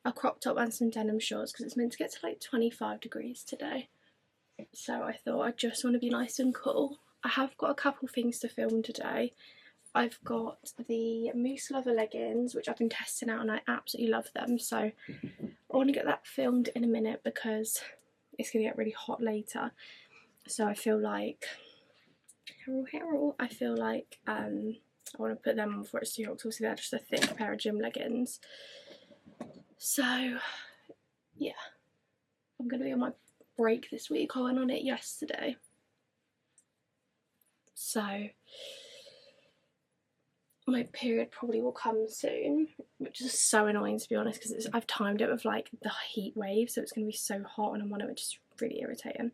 a crop top and some denim shorts because it's meant to get to like 25 degrees today. So I thought I just want to be nice and cool. I have got a couple things to film today. I've got the Moose Lover leggings, which I've been testing out and I absolutely love them. So I want to get that filmed in a minute because it's going to get really hot later. So I feel like I feel like I want to put them on before it's too hot, because obviously they're just a thick pair of gym leggings. So yeah, I'm going to be on my break this week. I went on it yesterday. So my period probably will come soon, which is so annoying to be honest, because I've timed it with like the heat wave, so it's going to be so hot and I'm on it, which is really irritating.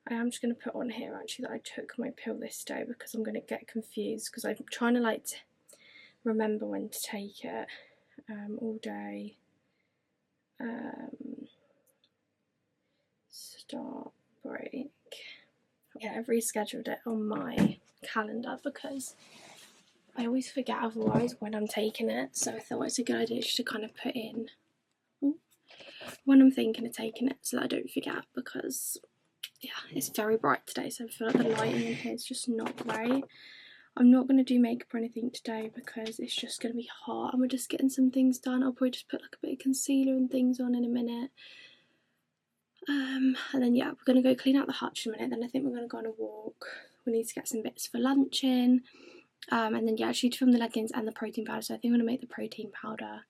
I am just going to put on here actually that I took my pill this day, because I'm going to get confused, because I'm trying to like remember when to take it all day. Start, break. Yeah, I've rescheduled it on my calendar because I always forget otherwise when I'm taking it, so I thought it's a good idea just to kind of put in when I'm thinking of taking it so that I don't forget, because yeah, it's very bright today, so I feel like the lighting in here is just not great. I'm not going to do makeup or anything today because it's just going to be hot and we're just getting some things done. I'll probably just put like a bit of concealer and things on in a minute. And then yeah, we're going to go clean out the hutch in a minute, then I think we're going to go on a walk. We need to get some bits for lunch in. And then yeah, actually to film the leggings and the protein powder, so I think I'm going to make the protein powder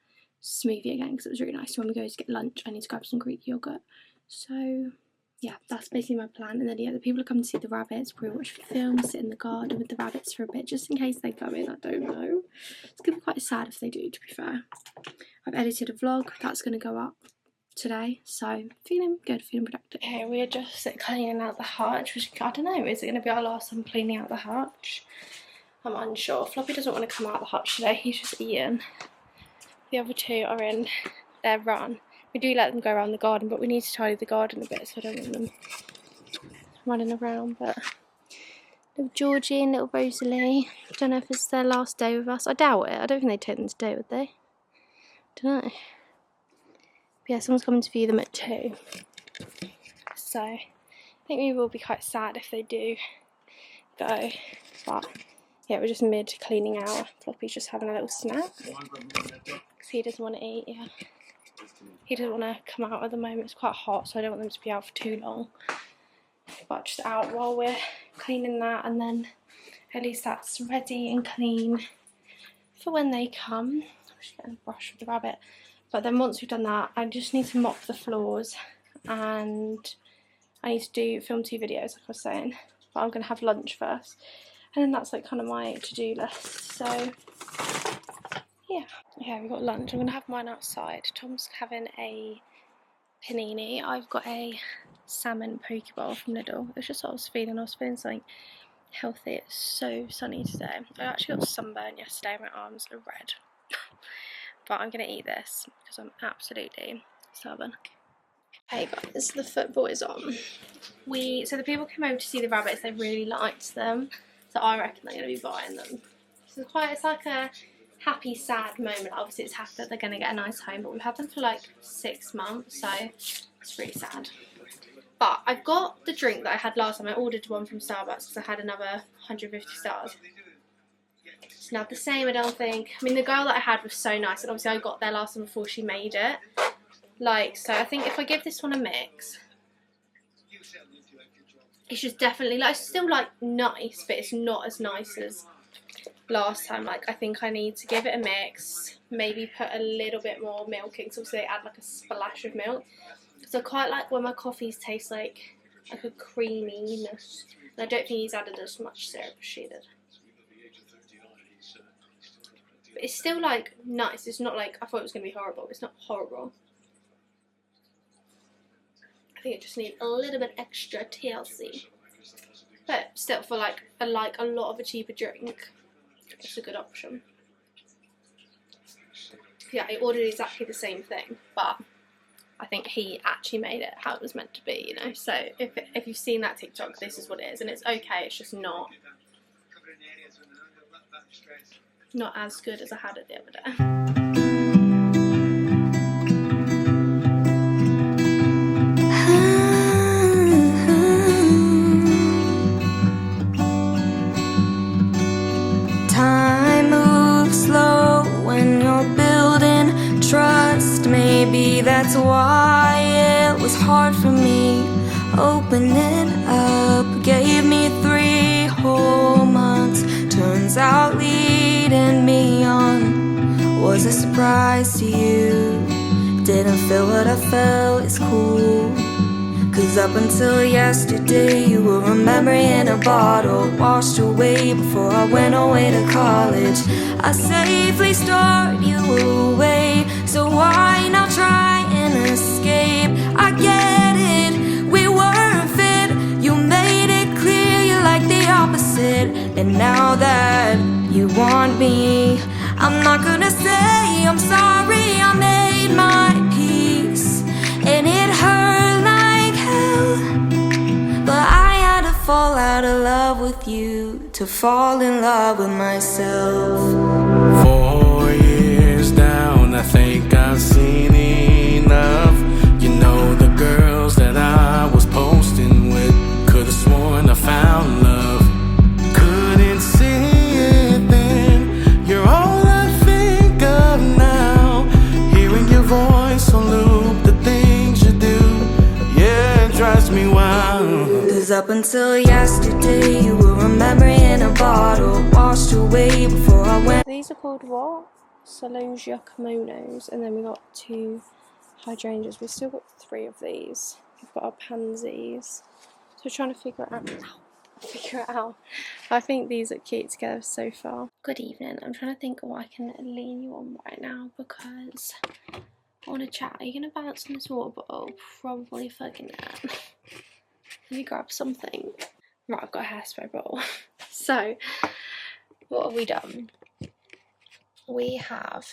smoothie again because it was really nice. So when we go to get lunch, I need to grab some Greek yogurt. So yeah, that's basically my plan. And then yeah, the people are coming to see the rabbits, probably watch the film, sit in the garden with the rabbits for a bit, just in case they go in, I don't know. It's going to be quite sad if they do, to be fair. I've edited a vlog, that's going to go up today, so feeling good, feeling productive. Okay, we're just cleaning out the hutch, which I don't know, is it going to be our last time cleaning out the hutch? I'm unsure. Floppy doesn't want to come out of the hutch today, he's just eating. The other two are in their run. We do let them go around the garden, but we need to tidy the garden a bit, so I don't want them running around. But little Georgie and little Rosalie, don't know if it's their last day with us. I doubt it. I don't think they'd take them today, would they? Don't know. But yeah, someone's coming to view them at 2. So I think we will be quite sad if they do go. But yeah, we're just mid cleaning out. Floppy's just having a little snack because he doesn't want to eat. Yeah. He doesn't want to come out at the moment, it's quite hot, so I don't want them to be out for too long. But just out while we're cleaning that, and then at least that's ready and clean for when they come. I'm just getting a brush with the rabbit. But then once we've done that, I just need to mop the floors and I need to film 2 videos like I was saying. But I'm going to have lunch first. And then that's like kind of my to-do list. So yeah, we've got lunch. I'm going to have mine outside. Tom's having a panini. I've got a salmon poke bowl from Lidl. It's just what I was feeling something healthy. It's so sunny today. I actually got sunburn yesterday. My arms are red. But I'm going to eat this because I'm absolutely stubborn. Hey guys, the football is on. So the people came over to see the rabbits. They really liked them. So I reckon they're going to be buying them. So it's like a happy, sad moment. Obviously it's happy that they're going to get a nice home, but we've had them for like 6 months, so it's really sad. But I've got the drink that I had last time. I ordered one from Starbucks because I had another 150 stars. It's not the same, I don't think. I mean, the girl that I had was so nice, and obviously I got there last time before she made it. So I think if I give this one a mix, it's just definitely, like, it's still like nice, but it's not as nice as last time. Like, I think I need to give it a mix, maybe put a little bit more milk in, because obviously they add like a splash of milk. So I quite like when my coffees taste like a creaminess, and I don't think he's added as much syrup as she did. But it's still like nice. It's not like I thought it was going to be horrible. It's not horrible. I think it just needs a little bit extra TLC. But still, for like a lot of a cheaper drink, it's a good option. Yeah, I ordered exactly the same thing, but I think he actually made it how it was meant to be, you know. So if you've seen that TikTok, this is what it is, and it's okay. It's just not as good as I had it the other day. Time moves slow when you're building trust. Maybe that's why it was hard for me. Opening up gave me 3 whole was a surprise to you. Didn't feel what I felt, it's cool. Cause up until yesterday you were a memory in a bottle, washed away before I went away to college. I safely stored you away, so why now try and escape? I get it, we weren't fit. You made it clear you like the opposite. And now that you want me, I'm not gonna say I'm sorry. I made my peace and it hurt like hell, but I had to fall out of love with you to fall in love with myself. 4 years down, I think I've seen enough. You know the girls that I was posting with, could've sworn I found love. Couldn't see it then, you're all I think of now. Hearing your voice on loop, the things you do, yeah, it drives me wild. Cause up until yesterday you were a memory in a bottle, washed away before I went. These are called what? Celosia kimonos, and then we got 2 hydrangeas. We've still got 3 of these. We've got our pansies. So we're trying to figure it out. I think these look cute together so far. Good evening. I'm trying to think of what I can lean you on right now because I want to chat. Are you going to bounce on this water bottle? Probably fucking not. Let me grab something. Right, I've got a hairspray bottle. So, what have we done? We have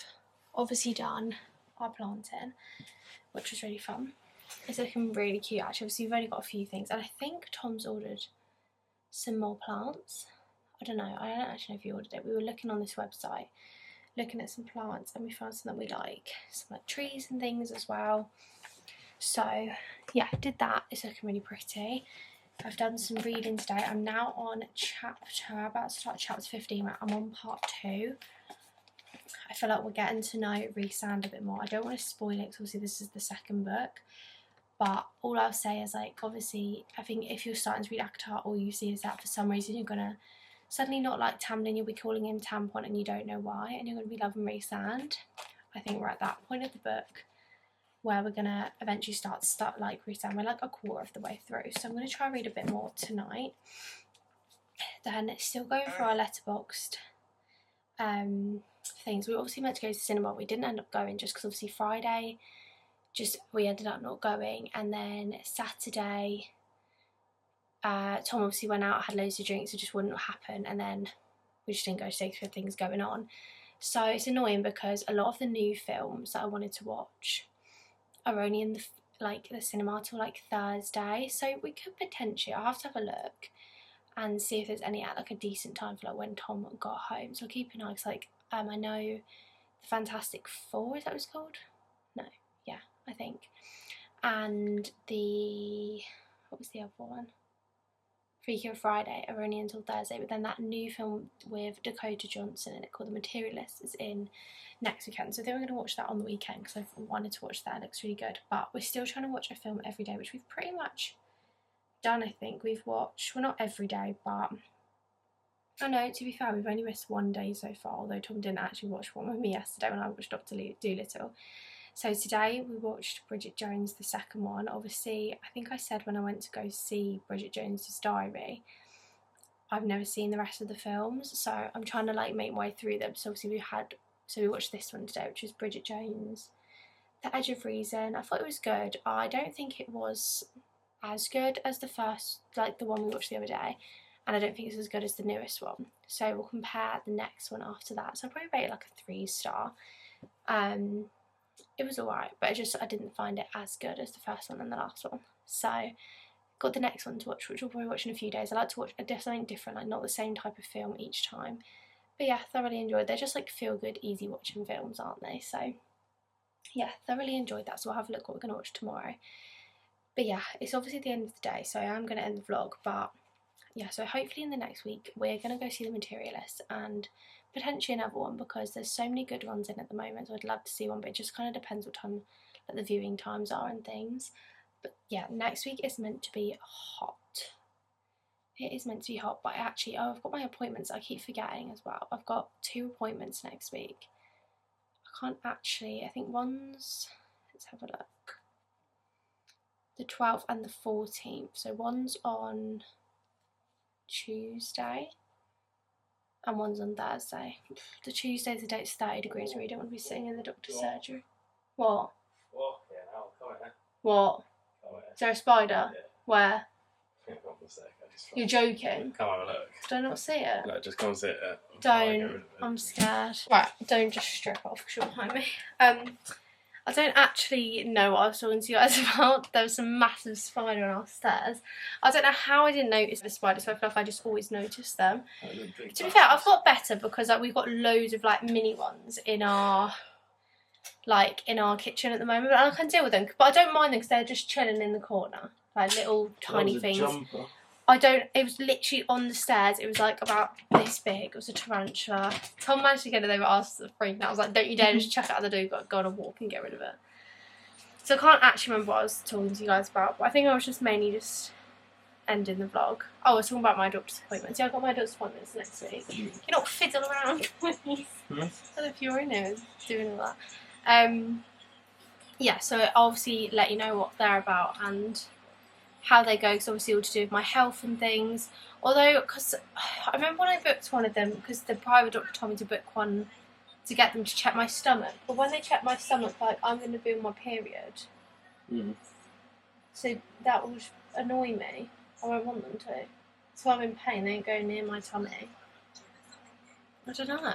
obviously done our planting, which was really fun. It's looking really cute actually. Obviously we've only got a few things, and I think Tom's ordered some more plants. I don't actually know if he ordered it. We were looking on this website, looking at some plants, and we found some that we like. Some like trees and things as well. So yeah, did that. It's looking really pretty. I've done some reading today. I'm now on about to start chapter 15. I'm on part 2. I feel like we're getting to know Rhysand a bit more. I don't want to spoil it because obviously this is the second book. But all I'll say is, like, obviously, I think if you're starting to read ACOTAR, all you see is that for some reason you're going to suddenly not like Tamlin, you'll be calling him Tampon and you don't know why, and you're going to be loving Rhysand. I think we're at that point of the book where we're going to eventually start like Rhysand. We're like a quarter of the way through, so I'm going to try and read a bit more tonight. Then still going through our letterboxed things. We were obviously meant to go to the cinema. We didn't end up going just because obviously Friday, we ended up not going, and then Saturday Tom obviously went out, had loads of drinks, it just wouldn't happen, and then we just didn't go to for things going on. So it's annoying because a lot of the new films that I wanted to watch are only in the cinema till like Thursday, so we could potentially, I'll have to have a look and see if there's any at like a decent time for like when Tom got home. So I'll keep an eye, because like I know the Fantastic Four, is that what it's called? No, yeah, I think. And what was the other one? Freaky on Friday are only until Thursday, but then that new film with Dakota Johnson in it called The Materialist is in next weekend. So I think we're going to watch that on the weekend because I've wanted to watch that. It looks really good. But we're still trying to watch a film every day, which we've pretty much done, I think. We've watched, well, not every day, but I know, to be fair, we've only missed one day so far, although Tom didn't actually watch one with me yesterday when I watched Dr. Dolittle. So today we watched Bridget Jones, the second one. Obviously, I think I said when I went to go see Bridget Jones's Diary, I've never seen the rest of the films, so I'm trying to like make my way through them. So obviously we watched this one today, which is Bridget Jones, The Edge of Reason. I thought it was good. I don't think it was as good as the first, like the one we watched the other day, and I don't think it's as good as the newest one. So we'll compare the next one after that. So I'll probably rate it like a 3-star. It was alright, but I didn't find it as good as the first one and the last one. So got the next one to watch, which we'll probably watch in a few days. I like to watch something different, like not the same type of film each time. But yeah, thoroughly enjoyed. They're just like feel good, easy watching films, aren't they? So yeah, thoroughly enjoyed that. So we'll have a look what we're going to watch tomorrow. But yeah, it's obviously the end of the day, so I am going to end the vlog. But yeah, so hopefully in the next week we're going to go see The Materialist and potentially another one, because there's so many good ones in at the moment, so I'd love to see one, but it just kind of depends what time like the viewing times are and things. But yeah, next week is meant to be hot. It is meant to be hot, but actually, I've got my appointments, I keep forgetting as well. I've got 2 appointments next week. I can't actually, I think one's, let's have a look, the 12th and the 14th. So one's on Tuesday and one's on Thursday. The Tuesday, the date's 30 degrees. We don't want to be sitting in the doctor's surgery. What? What? Yeah, no, come here. What? Come here. Is there a spider? Yeah. Where? Hang on a sec, You're joking? Come have a look. Did I not see it? No, just come and sit there. Don't. I'm scared. Right, don't just strip off because you're behind me. I don't actually know what I was talking to you guys about. There was some massive spider on our stairs. I don't know how I didn't notice the spiders, so I feel like I just always noticed them. To be fair, I've got better because like, we've got loads of like mini ones in our kitchen at the moment, and I can deal with them. But I don't mind them because they're just chilling in the corner, like little tiny things. Jumper. It was literally on the stairs. It was like about this big. It was a tarantula. Tom managed to get it over. I was freaking out. I was like, don't you dare just chuck it out the door. You've got to go on a walk and get rid of it. So I can't actually remember what I was talking to you guys about. But I think I was just mainly just ending the vlog. Oh, I was talking about my doctor's appointments. Yeah, I got my doctor's appointments next week. You're not fiddle around, please. I don't know if you're in here doing all that. Yeah, so I'll obviously let you know what they're about and how they go, because obviously all to do with my health and things. Although, because I remember when I booked one of them, because the private doctor told me to book one to get them to check my stomach. But when they check my stomach, like, I'm going to be on my period. So that would annoy me. I won't want them to. So I'm in pain, they don't go near my tummy. I don't know.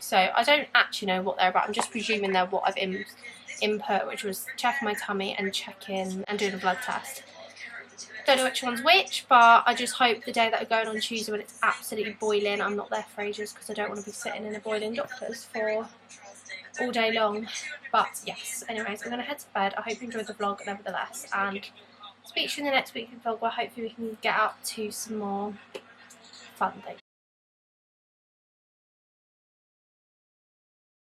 So I don't actually know what they're about. I'm just presuming they're what I've input, which was checking my tummy and checking and doing a blood test. Don't know which one's which, but I just hope the day that I'm going on Tuesday when it's absolutely boiling, I'm not there for ages, because I don't want to be sitting in a boiling doctor's for all day long. But yes, anyways, I'm going to head to bed. I hope you enjoyed the vlog nevertheless, and speak to you in the next week's vlog where hopefully we can get up to some more fun things.